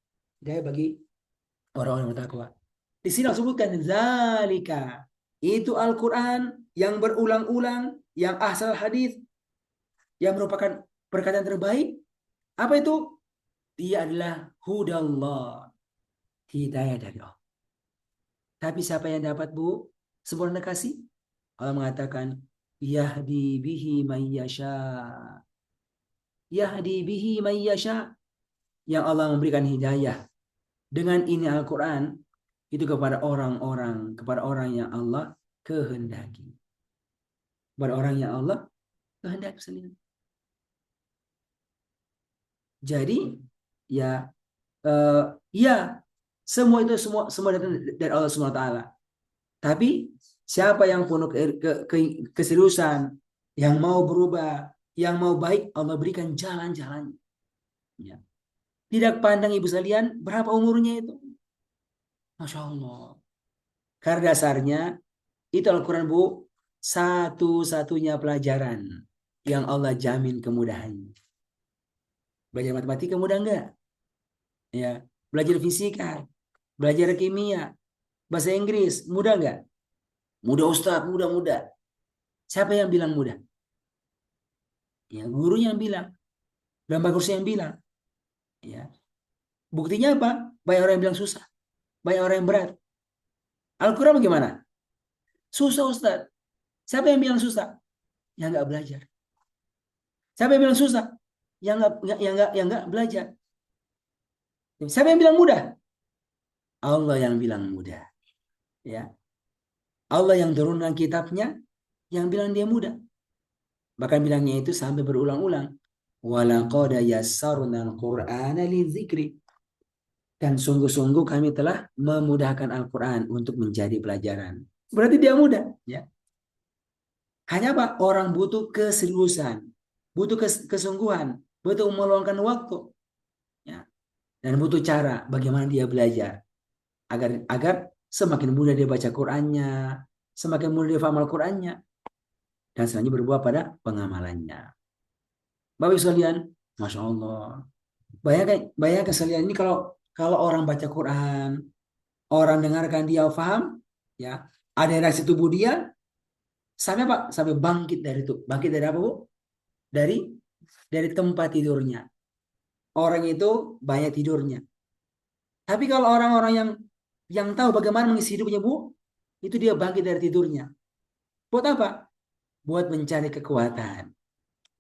hidayah bagi orang-orang bertakwa. Di sini disebutkan zalika. Itu Al-Qur'an yang berulang-ulang, yang asal hadis, yang merupakan perkataan terbaik. Apa itu? Dia adalah hudallah, hidayah dari Allah. Tapi siapa yang dapat, Bu? Sempurna kasih? Allah mengatakan, yahdi bihi man yasha. Yahdi bihi man yasha. Yang Allah memberikan hidayah dengan ini Al-Quran itu kepada orang-orang, kepada orang yang Allah kehendaki. Kepada orang yang Allah kehendaki sendiri. Jadi ya ya semua itu semua datang dari Allah Subhanahu wa taala. Tapi siapa yang penuh keseriusan, yang mau berubah, yang mau baik, Allah berikan jalan-jalan. Ya. Tidak pandang ibu sekalian berapa umurnya itu. Masya Allah. Karena dasarnya itu Al-Quran, Bu, satu-satunya pelajaran yang Allah jamin kemudahannya. Belajar matematika mudah enggak? Ya, belajar fisika, belajar kimia, bahasa Inggris, mudah enggak? Mudah Ustaz, mudah. Siapa yang bilang mudah? Ya, gurunya yang bilang, dan bagusnya yang bilang. Ya. Buktinya apa? Banyak orang yang bilang susah, banyak orang yang berat. Al-Quran bagaimana? Susah Ustaz. Siapa yang bilang susah? Yang enggak belajar. Siapa yang bilang susah? Yang enggak belajar. Siapa yang bilang mudah? Allah yang bilang mudah. Ya. Allah yang turunkan kitabnya yang bilang dia mudah. Bahkan bilangnya itu sampai berulang-ulang. Walaqad yassarnal Qur'ana lidzikri. Dan sungguh-sungguh kami telah memudahkan Al-Quran untuk menjadi pelajaran. Berarti dia mudah. Ya. Hanya apa? Orang butuh keseriusan. Butuh kesungguhan. Butuh meluangkan waktu. Ya. Dan butuh cara bagaimana dia belajar. Agar semakin mudah dia baca Qurannya. Semakin mudah dia paham Al-Qurannya. Dan selanjutnya berbuah pada pengamalannya. Bapak sekalian, Masya Allah. Bayangkan sekalian ini kalau orang baca Quran, orang dengarkan dia paham, ya, ada reaksi tubuh dia, sampai apa? Sampai bangkit dari itu. Bangkit dari apa, Bu? Dari tempat tidurnya. Orang itu banyak tidurnya. Tapi kalau orang-orang yang tahu bagaimana mengisi hidupnya, Bu, itu dia bangkit dari tidurnya. Buat apa? Buat mencari kekuatan.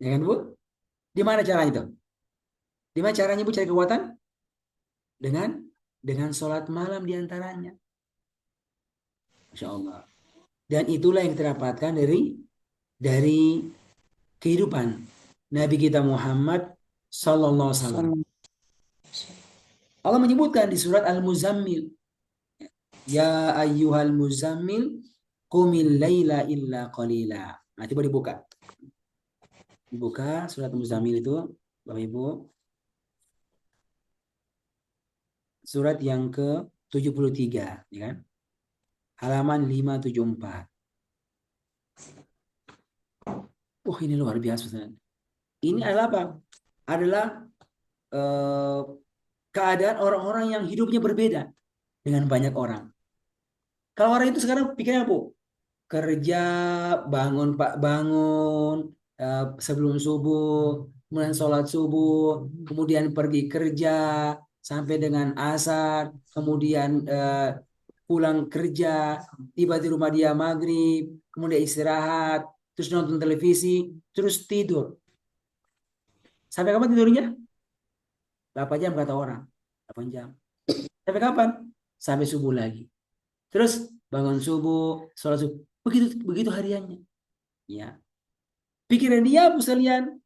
Ya kan, Bu? Di mana caranya itu? Di mana caranya, Bu, cari kekuatan? Dengan sholat malam diantaranya. Masya Allah. Dan itulah yang kita dapatkan dari kehidupan Nabi kita Muhammad Sallallahu Alaihi Wasallam. Allah menyebutkan di surat Al-Muzammil, ya ayyuhal muzammil qumil laila illa qalila. Nah, coba dibuka surat Al-Muzammil itu, Bapak Ibu. Surat yang ke-73, ya kan? Halaman 574. Ini luar biasa. Ini adalah apa? Adalah keadaan orang-orang yang hidupnya berbeda dengan banyak orang. Kalau orang itu sekarang pikirnya apa? Kerja, bangun sebelum subuh, kemudian sholat subuh, kemudian pergi kerja, sampai dengan asar, kemudian pulang kerja, tiba di rumah dia maghrib, kemudian istirahat, terus nonton televisi, terus tidur. Sampai kapan tidurnya? 8 jam kata orang. 8 jam. Sampai kapan? Sampai subuh lagi. Terus bangun subuh, sholat subuh. Begitu hariannya. Ya. Pikiran dia apa sekalian?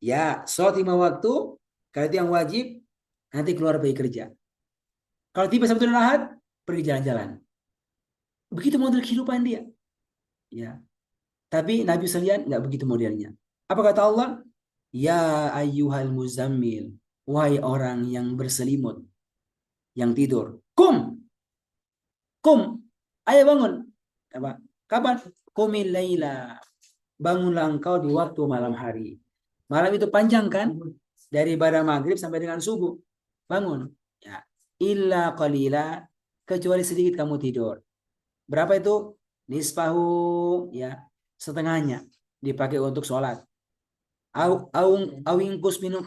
Ya, sholat 5 waktu, kalau itu yang wajib, nanti keluar pergi kerja. Kalau tiba Sabtu dan Ahad, pergi jalan-jalan. Begitu model kehidupan dia. Ya. Tapi Nabi sekalian nggak begitu modelnya. Apa kata Allah? Ya ayyuhal muzammil, wahai orang yang berselimut, yang tidur. Kum, ayo bangun. Apa? Kapan? Qumil laila. Bangunlah engkau di waktu malam hari. Malam itu panjang kan? Dari pada maghrib sampai dengan subuh. Bangun. Ya. Illa qalila, kecuali sedikit kamu tidur. Berapa itu? Nisfahu, ya, setengahnya dipakai untuk sholat. Awingkus minhu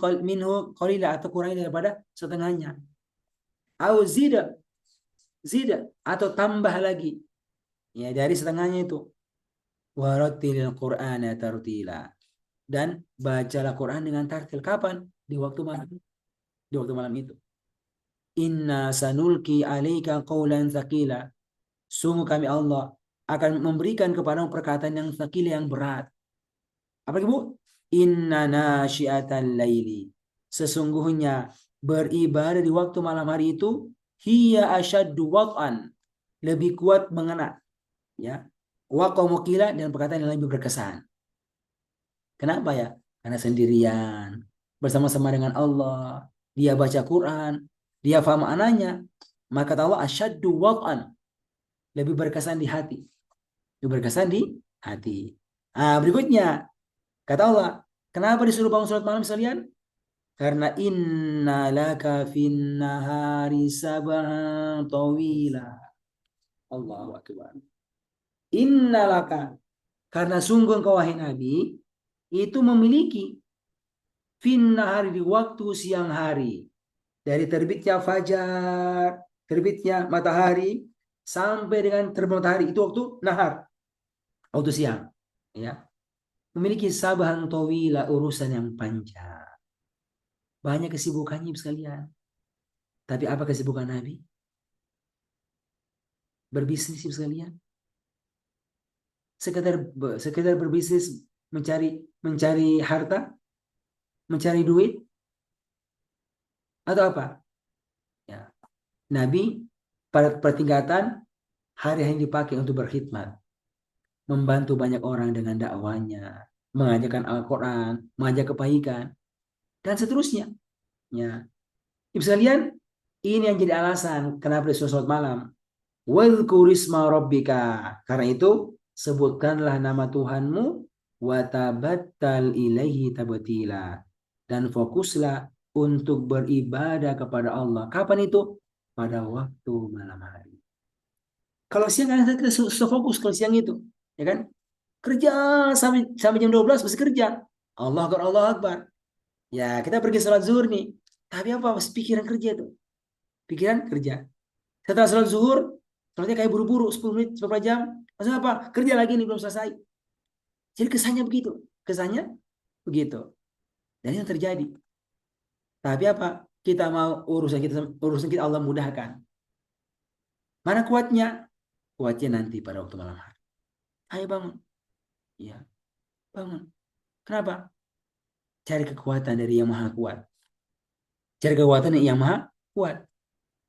qalila, atau kurang daripada setengahnya. Au zida atau tambah lagi. Ya, dari setengahnya itu. Warattilil Qur'ana tartila. Dan bacalah Quran dengan tartil. Kapan? Di waktu malam. Di waktu malam itu. Inna sanulki alaika qawlan tsaqila. Sungguh kami Allah akan memberikan kepadamu perkataan yang tsaqila, yang berat. Apa Ibu? Inna nasyiatal laili. Sesungguhnya beribadah di waktu malam hari itu hiya asyaddu wat'an. Lebih kuat mengena. Ya. Wa qawmukila, dan perkataan yang lebih berkesan. Kenapa ya? Karena sendirian, bersama-sama dengan Allah, dia baca Quran, dia faham maknanya, maka kata Allah asyaddu wat'an, lebih berkesan di hati. Lebih berkesan di hati. Berikutnya, kata Allah, kenapa disuruh bangun sholat malam sekalian? Karena inna laka fin nahari sabhan tawila. Allahu akbar. Inna laka, karena sungguh engkau wahai Nabi, itu memiliki fin nahari, di waktu siang hari. Dari terbitnya fajar, terbitnya matahari, sampai dengan terbit matahari, itu waktu nahar, waktu siang. Ya. Memiliki sabahan tawila, urusan yang panjang. Banyak kesibukannya sekalian. Tapi apa kesibukan Nabi? Berbisnis sekalian. Sekedar berbisnis, mencari harta, mencari duit, atau apa? Ya. Nabi pada pertingkatan hari yang dipakai untuk berkhidmat, membantu banyak orang dengan dakwanya, mengajarkan Al-Quran, mengajak kebaikan, dan seterusnya. Ya. Ibu sekalian, ini yang jadi alasan kenapa disuruh sholat malam. Wadhkurisma rabbika. Karena itu, sebutkanlah nama Tuhanmu, watabattal ilaihi tabtila. Dan fokuslah untuk beribadah kepada Allah. Kapan itu? Pada waktu malam hari. Kalau siang kan kita susah fokus kalau siang itu, ya kan? Kerja sampai jam 12 masih kerja. Allah Akbar, Allah Akbar. Ya, kita pergi sholat zuhur nih. Tapi apa? Pikiran kerja itu. Pikiran kerja. Setelah sholat zuhur, sholatnya kayak buru-buru, 10 menit, 10 jam. Maksudnya apa? Kerja lagi nih, belum selesai. Jadi kesannya begitu. Kesannya begitu. Dan itu terjadi. Tapi apa? Kita mau urusan kita Allah mudahkan. Mana kuatnya? Kuatnya nanti pada waktu malam hari. Ayo bangun. Ya, bangun. Kenapa? Cari kekuatan dari yang maha kuat. Cari kekuatan yang maha kuat.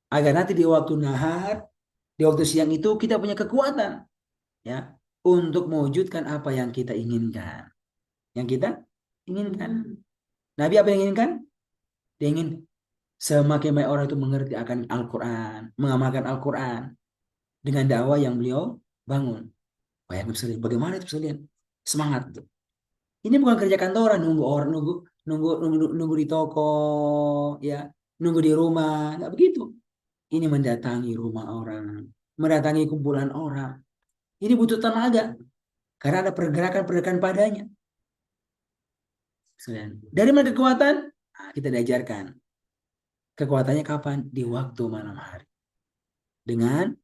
Agar nanti di waktu nahar, di waktu siang itu kita punya kekuatan. Ya, untuk mewujudkan apa yang kita inginkan. Yang kita inginkan. Nabi apa yang inginkan? Dia ingin semakin banyak orang itu mengerti akan Al-Quran, mengamalkan Al-Quran dengan dakwah yang beliau bangun. Bagaimana itu sekalian? Semangat itu. Ini bukan kerja kantoran, nunggu di toko, ya, nunggu di rumah, nggak begitu. Ini mendatangi rumah orang, mendatangi kumpulan orang. Ini butuh tenaga karena ada pergerakan padanya. Dari mana kekuatan? Kita diajarkan. Kekuatannya kapan? Di waktu malam hari. Dengan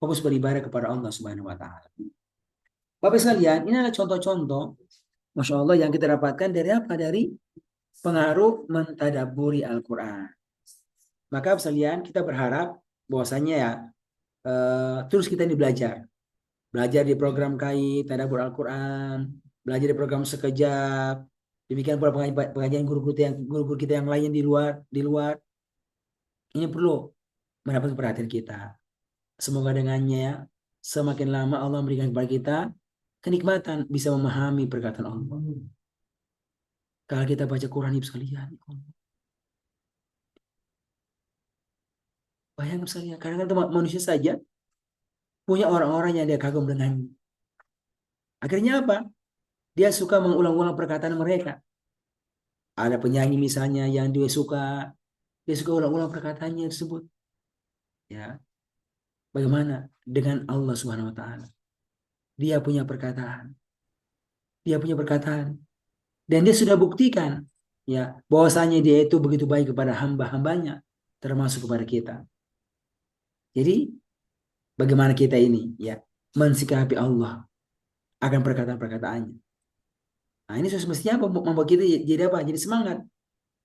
fokus beribadah kepada Allah Subhanahu wa taala. Bapak sekalian, ini adalah contoh-contoh Masya Allah yang kita dapatkan dari apa? Dari pengaruh mentadaburi Al-Quran. Maka sekalian kita berharap bahwasanya ya terus kita ini belajar. Belajar di program KAI, Tadabbur Al-Quran, belajar di program Sekejap. Demikian pula pengajian guru-guru kita yang lain di luar. Ini perlu mendapat perhatian kita. Semoga dengannya semakin lama Allah memberikan kepada kita kenikmatan bisa memahami perkataan Allah. Kalau kita baca Quran Ibu sekalian, bayangkan sekalian, kadang-kadang manusia saja punya orang-orang yang dia kagum dengannya. Akhirnya apa? Dia suka mengulang-ulang perkataan mereka. Ada penyanyi misalnya yang dia suka ulang-ulang perkataannya tersebut. Ya, bagaimana dengan Allah Subhanahu Wa Taala? Dia punya perkataan, dan dia sudah buktikan, ya, bahwasanya dia itu begitu baik kepada hamba-hambanya, termasuk kepada kita. Jadi, bagaimana kita ini, ya, mensikapi Allah akan perkataan-perkataannya. Nah, ini semestinya membuat kita jadi apa? Jadi semangat.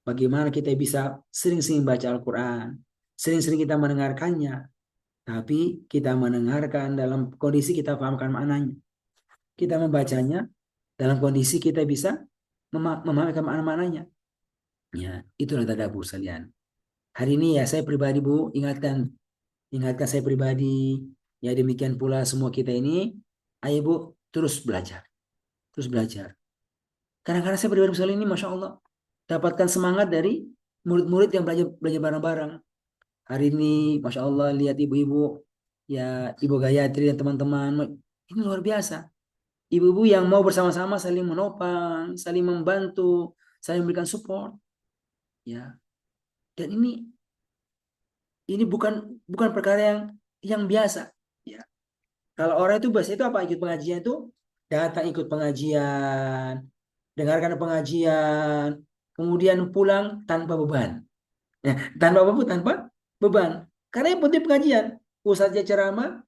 Bagaimana kita bisa sering-sering baca Al-Quran, sering-sering kita mendengarkannya, tapi kita mendengarkan dalam kondisi kita pahamkan maknanya. Kita membacanya dalam kondisi kita bisa memahami makna-maknanya. Ya, itulah tadabbur sekalian. Hari ini ya saya pribadi Bu, ingatkan saya pribadi, ya demikian pula semua kita ini, ayo Bu, terus belajar. Kadang-kadang saya pribadi sekali ini, Masya Allah, dapatkan semangat dari murid-murid yang belajar bareng-bareng. Hari ini, Masya Allah, lihat ibu-ibu, ya Ibu Gayatri dan teman-teman, ini luar biasa. Ibu-ibu yang mau bersama-sama saling menopang, saling membantu, saling memberikan support. Ya. Dan ini bukan perkara yang biasa. Ya. Kalau orang itu biasanya itu apa? Ikut pengajian itu datang ikut pengajian, dengarkan pengajian, kemudian pulang tanpa beban. Ya, tanpa beban. Karena yang penting pengajian. Ustaznya ceramah,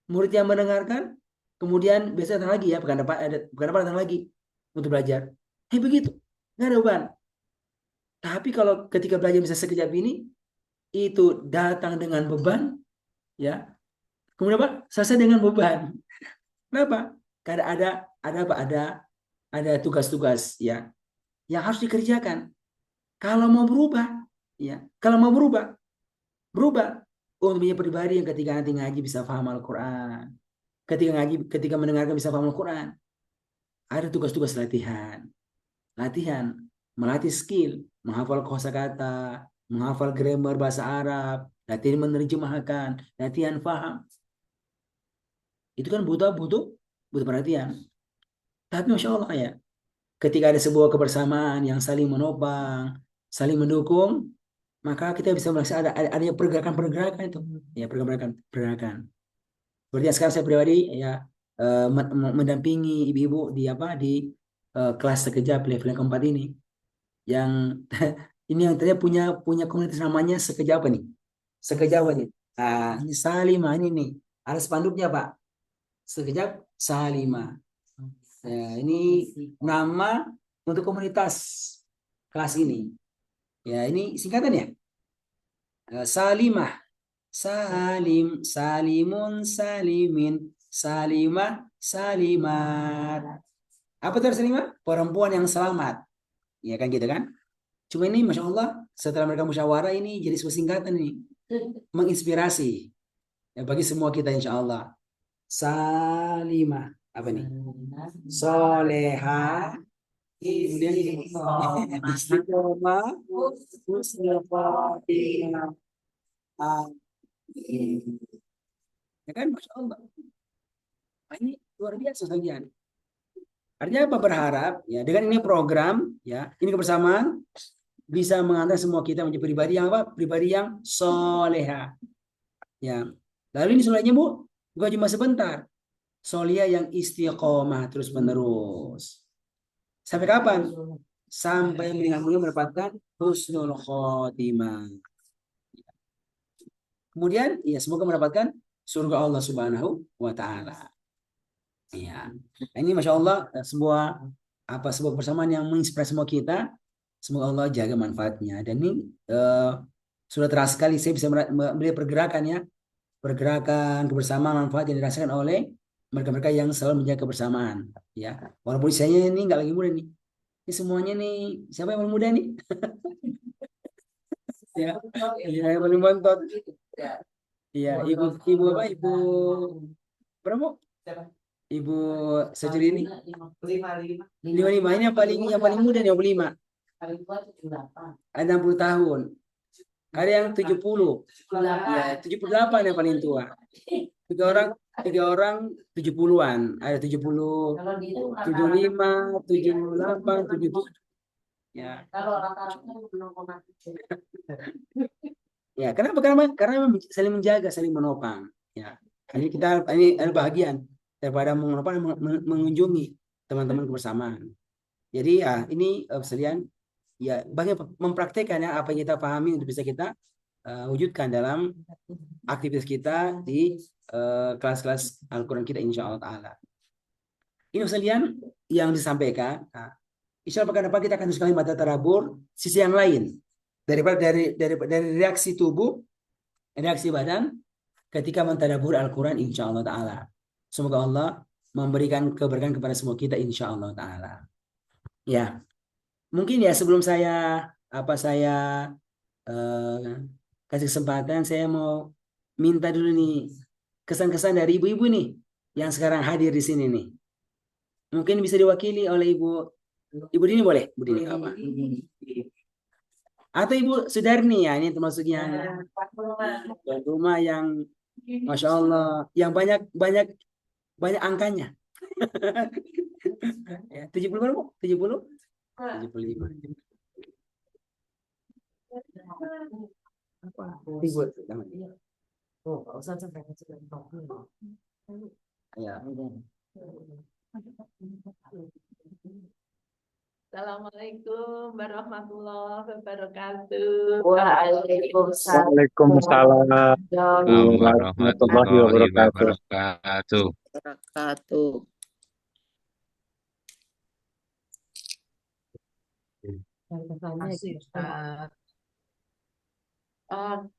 murid yang mendengarkan, kemudian biasanya datang lagi ya, pekan depan datang lagi untuk belajar. Begitu, nggak ada beban. Tapi kalau ketika belajar bisa sekejap ini, itu datang dengan beban, ya. Kemudian apa? Selesai dengan beban. Kenapa? Karena ada tugas-tugas ya yang harus dikerjakan. Kalau mau berubah, ya. Kalau mau berubah untuk punya pribadi yang ketika nanti ngaji bisa paham Al-Quran. Ketika mendengarkan bisa paham Al-Quran. Ada tugas-tugas latihan, melatih skill, menghafal kosakata, menghafal grammar bahasa Arab, latihan menerjemahkan, latihan paham. Itu kan butuh perhatian. Tapi Masya Allah ya, ketika ada sebuah kebersamaan yang saling menopang, saling mendukung, maka kita bisa melaksanakan adanya pergerakan itu, ya pergerakan. Seperti yang sekarang saya pribadi ya mendampingi ibu-ibu di kelas sekejap level yang keempat ini, yang ini yang ternyata punya komunitas namanya Sekejap nih, nih. Nah, ini Salimah ini nih, ada spanduknya Pak, Sekejap Salimah. Ya, ini nama untuk komunitas kelas ini. Ya, ini singkatannya. Salimah, Salim, Salimun, Salimin, Salimah, Salimat. Apa itu Salimah? Perempuan yang selamat. Ya kan gitu kan? Cuma ini Masya Allah, setelah mereka musyawarah ini jadi sebuah singkatan ini. Menginspirasi. Ya, bagi semua kita insya Allah. Salimah. Apa nih? Soleha. Kemudian ini. Istiqomah. Husnul khotimah. Ya kan, Masya Allah. Nah, ini luar biasa sekalian. Artinya apa? Berharap ya dengan ini program ya ini kebersamaan bisa mengantar semua kita menjadi pribadi yang apa? Pribadi yang soleha. Ya. Lalu ini solehnya Bu, bukan cuma sebentar. Solehah yang istiqomah terus menerus. Sampai kapan? Sampai meninggal dunia mendapatkan husnul khotimah. Kemudian ya semoga mendapatkan surga Allah Subhanahu wa taala. Ya. Nah, ini Masya Allah sebuah kebersamaan yang menginspirasi semua kita. Semoga Allah jaga manfaatnya. Dan ini sudah terasa sekali saya bisa melihat pergerakan ya, pergerakan kebersamaan manfaat yang dirasakan oleh mereka-mereka yang selalu menjaga kebersamaan. Ya, walaupun usianya ini nggak lagi muda nih. Ini semuanya nih siapa yang paling muda nih? Ya, ya yang paling bontot. Iya, ibu apa? Ibu berapa? Ibu Sajuri ini 55. Ini yang paling muda nih 55. Ada 60 tahun. Ada yang 70. Ya, 78 yang paling tua. Tiga orang 70-an. Ada 70, 75, 78, 77. Ya. Ya, kenapa? Karena saling menjaga, saling menopang. Ya, ini ada bahagian daripada mengunjungi teman-teman kebersamaan. Jadi ya ini sekalian ya bagaimana mempraktekkan ya apa yang kita pahami untuk bisa kita wujudkan dalam aktivitas kita di kelas-kelas Al-Quran kita insya Allah Ta'ala. Ini sekalian yang disampaikan. Nah, insya Allah pekan depan kita akan sekali mata tadabbur sisi yang lain dari reaksi tubuh, reaksi badan ketika mentadabbur Al-Quran insya Allah Ta'ala. Semoga Allah memberikan keberkahan kepada semua kita insya Allah Ta'ala. Ya, mungkin ya sebelum saya kasih kesempatan, saya mau minta dulu nih kesan-kesan dari ibu-ibu nih yang sekarang hadir di sini nih. Mungkin bisa diwakili oleh Ibu Dini, boleh? Ibu Dini apa? Atau Ibu Sudarni ya, ini termasuk yang tuan rumah yang Masya Allah, yang banyak angkanya. Ya, 70 berapa? 70? 75. Ibu, ya.
Assalamualaikum warahmatullahi wabarakatuh.
Waalaikumsalam
Waalaikumsalam warahmatullahi
Warahmatullahi
wabarakatuh.
wabarakatuh.
wabarakatuh.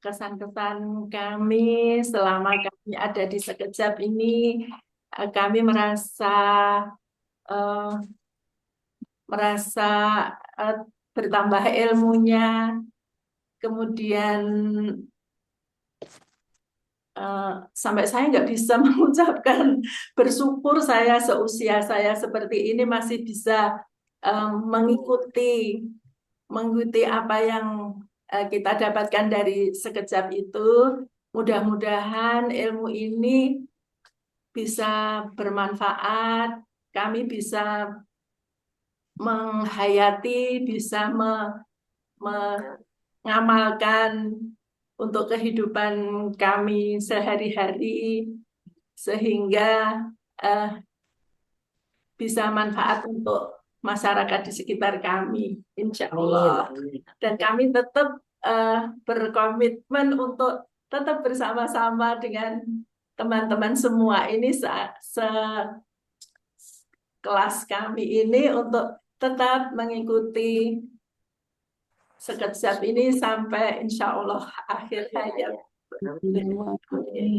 Kesan-kesan kami selama kami ada di Sekejap ini, kami eh, merasa bertambah ilmunya, kemudian sampai saya nggak bisa mengucapkan bersyukur saya seusia saya seperti ini masih bisa mengikuti apa yang kita dapatkan dari Sekejap itu. Mudah-mudahan ilmu ini bisa bermanfaat, kami bisa menghayati, bisa mengamalkan untuk kehidupan kami sehari-hari, sehingga bisa manfaat untuk masyarakat di sekitar kami, insya Allah. Dan kami tetap berkomitmen untuk tetap bersama-sama dengan teman-teman semua ini sekelas kami ini untuk tetap mengikuti Sekejap ini sampai insya Allah akhir hayat.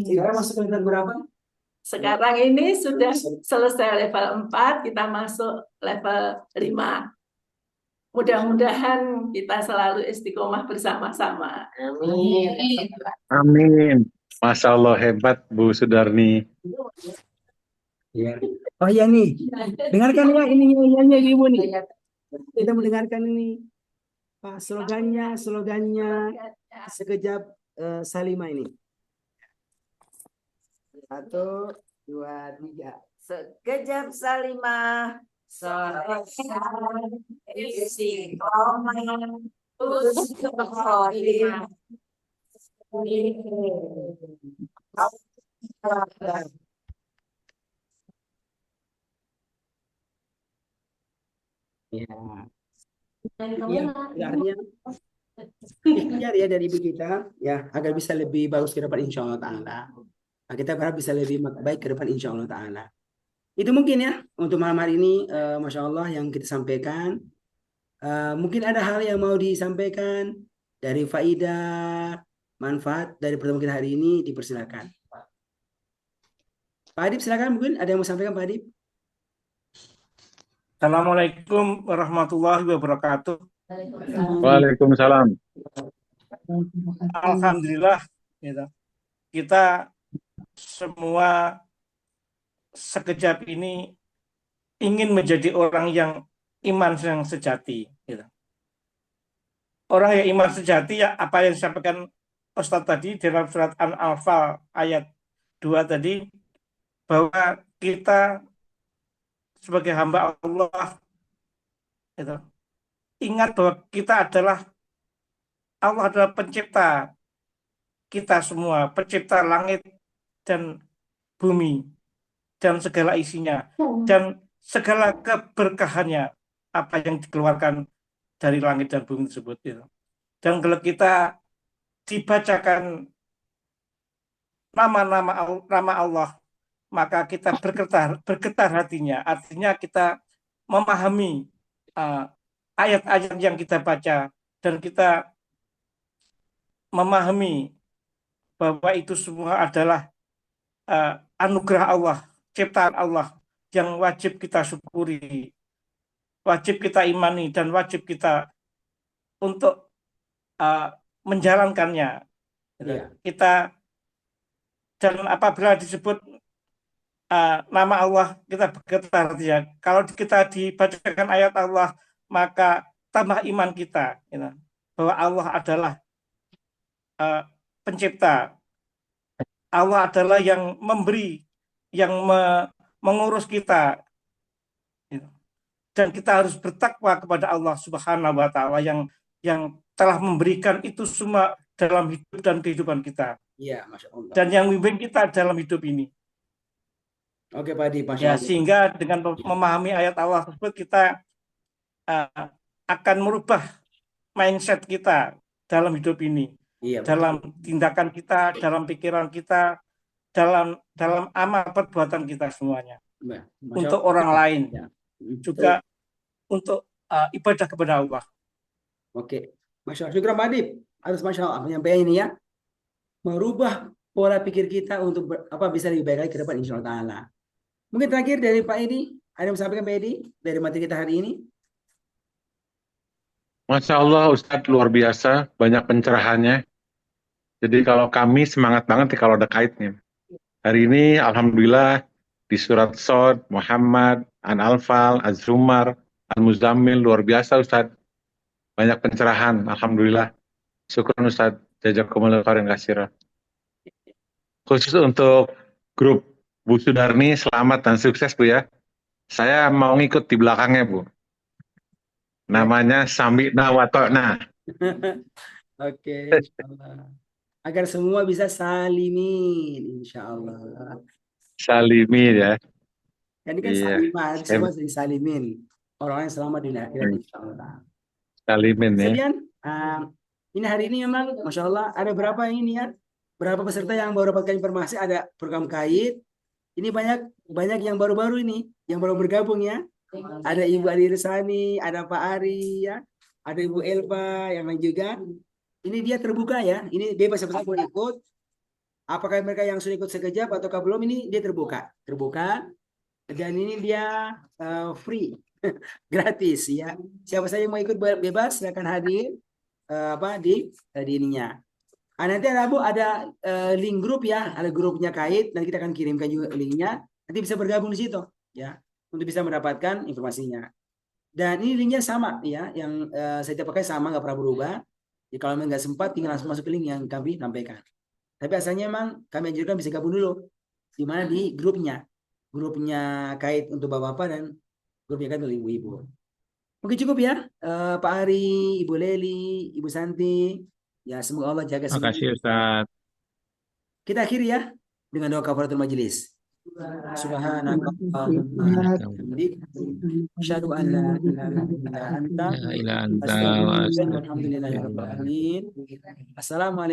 Sekarang masuk ke level berapa?
Sekarang ini sudah selesai level 4, kita masuk level 5. Mudah-mudahan kita selalu istiqomah bersama-sama.
Amin.
Amin. Masya Allah, hebat Bu Sudarni.
Ya. Oh ya nih, dengarkan ya ini nyanyiannya Ibu nih. Kita mendengarkan ini slogannya Sekejap Salima ini. 1, 2, 3.
Sekejap Salimah, sore istiqomah, husnul khotimah.
Ya. Ya, artinya Ikhtiar ya dari ibu kita ya agar bisa lebih bagus ke depan insya Allah Ta'ala. Nah, kita berharap bisa lebih baik ke depan insya Allah Ta'ala. Itu mungkin ya untuk malam hari ini, Masya Allah yang kita sampaikan. Mungkin ada hal yang mau disampaikan dari faidah, manfaat dari pertemuan kita hari ini, dipersilakan. Pak Adib silakan, mungkin ada yang mau sampaikan Pak Adib.
Assalamualaikum warahmatullahi wabarakatuh.
Waalaikumsalam.
Alhamdulillah, gitu. Kita semua sekejap ini ingin menjadi orang yang iman yang sejati. Gitu. Orang yang iman sejati ya apa yang disampaikan Ustadz tadi dalam surat An-Anfal ayat 2 tadi, bahwa kita sebagai hamba Allah, gitu, ingat bahwa Allah adalah pencipta kita semua, pencipta langit dan bumi dan segala isinya dan segala keberkahannya apa yang dikeluarkan dari langit dan bumi tersebut. Gitu. Dan kalau kita dibacakan nama Allah, maka kita bergetar hatinya. Artinya kita memahami ayat-ayat yang kita baca dan kita memahami bahwa itu semua adalah anugerah Allah, ciptaan Allah yang wajib kita syukuri, wajib kita imani, dan wajib kita untuk menjalankannya.
Iya.
Dan apabila disebut nama Allah, kita bergetar ya. Kalau kita dibacakan ayat Allah, maka tambah iman kita, gitu, bahwa Allah adalah pencipta. Allah adalah yang memberi, yang mengurus kita. Dan kita harus bertakwa kepada Allah Subhanahu wa Ta'ala yang telah memberikan itu semua dalam hidup dan kehidupan kita.
Iya, Masya Allah.
Dan yang memimpin kita dalam hidup ini.
Oke, Pak Adi, Masya
Ya,
Allah.
sehingga dengan memahami ayat Allah tersebut kita akan merubah mindset kita dalam hidup ini.
Iya,
Dalam tindakan kita, dalam pikiran kita, dalam amal perbuatan kita semuanya.
Masya
Untuk
Allah.
orang lain,
Ya.
juga untuk ibadah kepada Allah.
Oke, Masya Allah. Syukur Pak Adib atas Masya Allah penyampaian ini ya. Merubah pola pikir kita untuk bisa lebih baik lagi ke depan insya Allah Ta'ala. Mungkin terakhir dari Pak Edi, ada yang sampaikan Pak Edi dari materi kita hari ini?
Masya Allah Ustadz luar biasa, banyak pencerahannya. Jadi kalau kami semangat banget nih kalau ada kaitnya. Hari ini Alhamdulillah di surat Shad, Muhammad, An-Anfal, Az-Zumar, Al-Muzammil, luar biasa Ustadz. Banyak pencerahan, Alhamdulillah. Syukur Ustadz, jazakumullah khairan katsira. Khusus untuk grup Bu Sudarni, selamat dan sukses Bu ya. Saya mau ngikut di belakangnya Bu. Namanya Sami'na wa Ta'na.
Oke, insya Allah. Agar semua bisa salimin, insya Allah.
Salimin ya.
Ini kan
Iya.
salimat, semua jadi salimin. Orang yang selamat di akhirat, insya Allah.
Salimin ya.
Kemudian, ini hari ini memang, Masya Allah, ada berapa ini ya? Berapa peserta yang baru dapatkan informasi, ada program kait. Ini banyak yang baru-baru ini, yang baru bergabung ya. Ada Ibu Adi Resani, ada Pak Ari ya, ada Ibu Elva yang lain juga. Ini dia terbuka ya, ini bebas siapa saja mau ikut. Apakah mereka yang sudah ikut sekejap ataukah belum, ini dia terbuka. Dan ini dia free, gratis ya. Siapa saja yang mau ikut bebas silakan hadir di ininya. Nanti ada link grup ya, ada grupnya kait, nanti kita akan kirimkan juga linknya. Nanti bisa bergabung di situ ya, untuk bisa mendapatkan informasinya. Dan ini linknya sama ya, yang saya pakai sama, nggak pernah berubah. Jadi kalau nggak sempat, tinggal langsung masuk ke link yang kami sampaikan. Tapi asalnya memang kami anjurkan bisa gabung dulu, di mana di grupnya kait untuk bapak-bapak dan grupnya kait untuk ibu-ibu. Mungkin cukup ya, Pak Ari, Ibu Leli, Ibu Santi. Ya, semoga Allah jaga
Terima
semua.
kasih Ustaz.
Kita akhiri ya dengan doa kafaratul majelis. Subhanakallahumma wa bihamdik, asyhadu an la ilaha illa anta,
ila anta
astaghfiruka
wa
wa atubu ilaik. Walhamdulillahirabbil alamin. Assalamualaikum.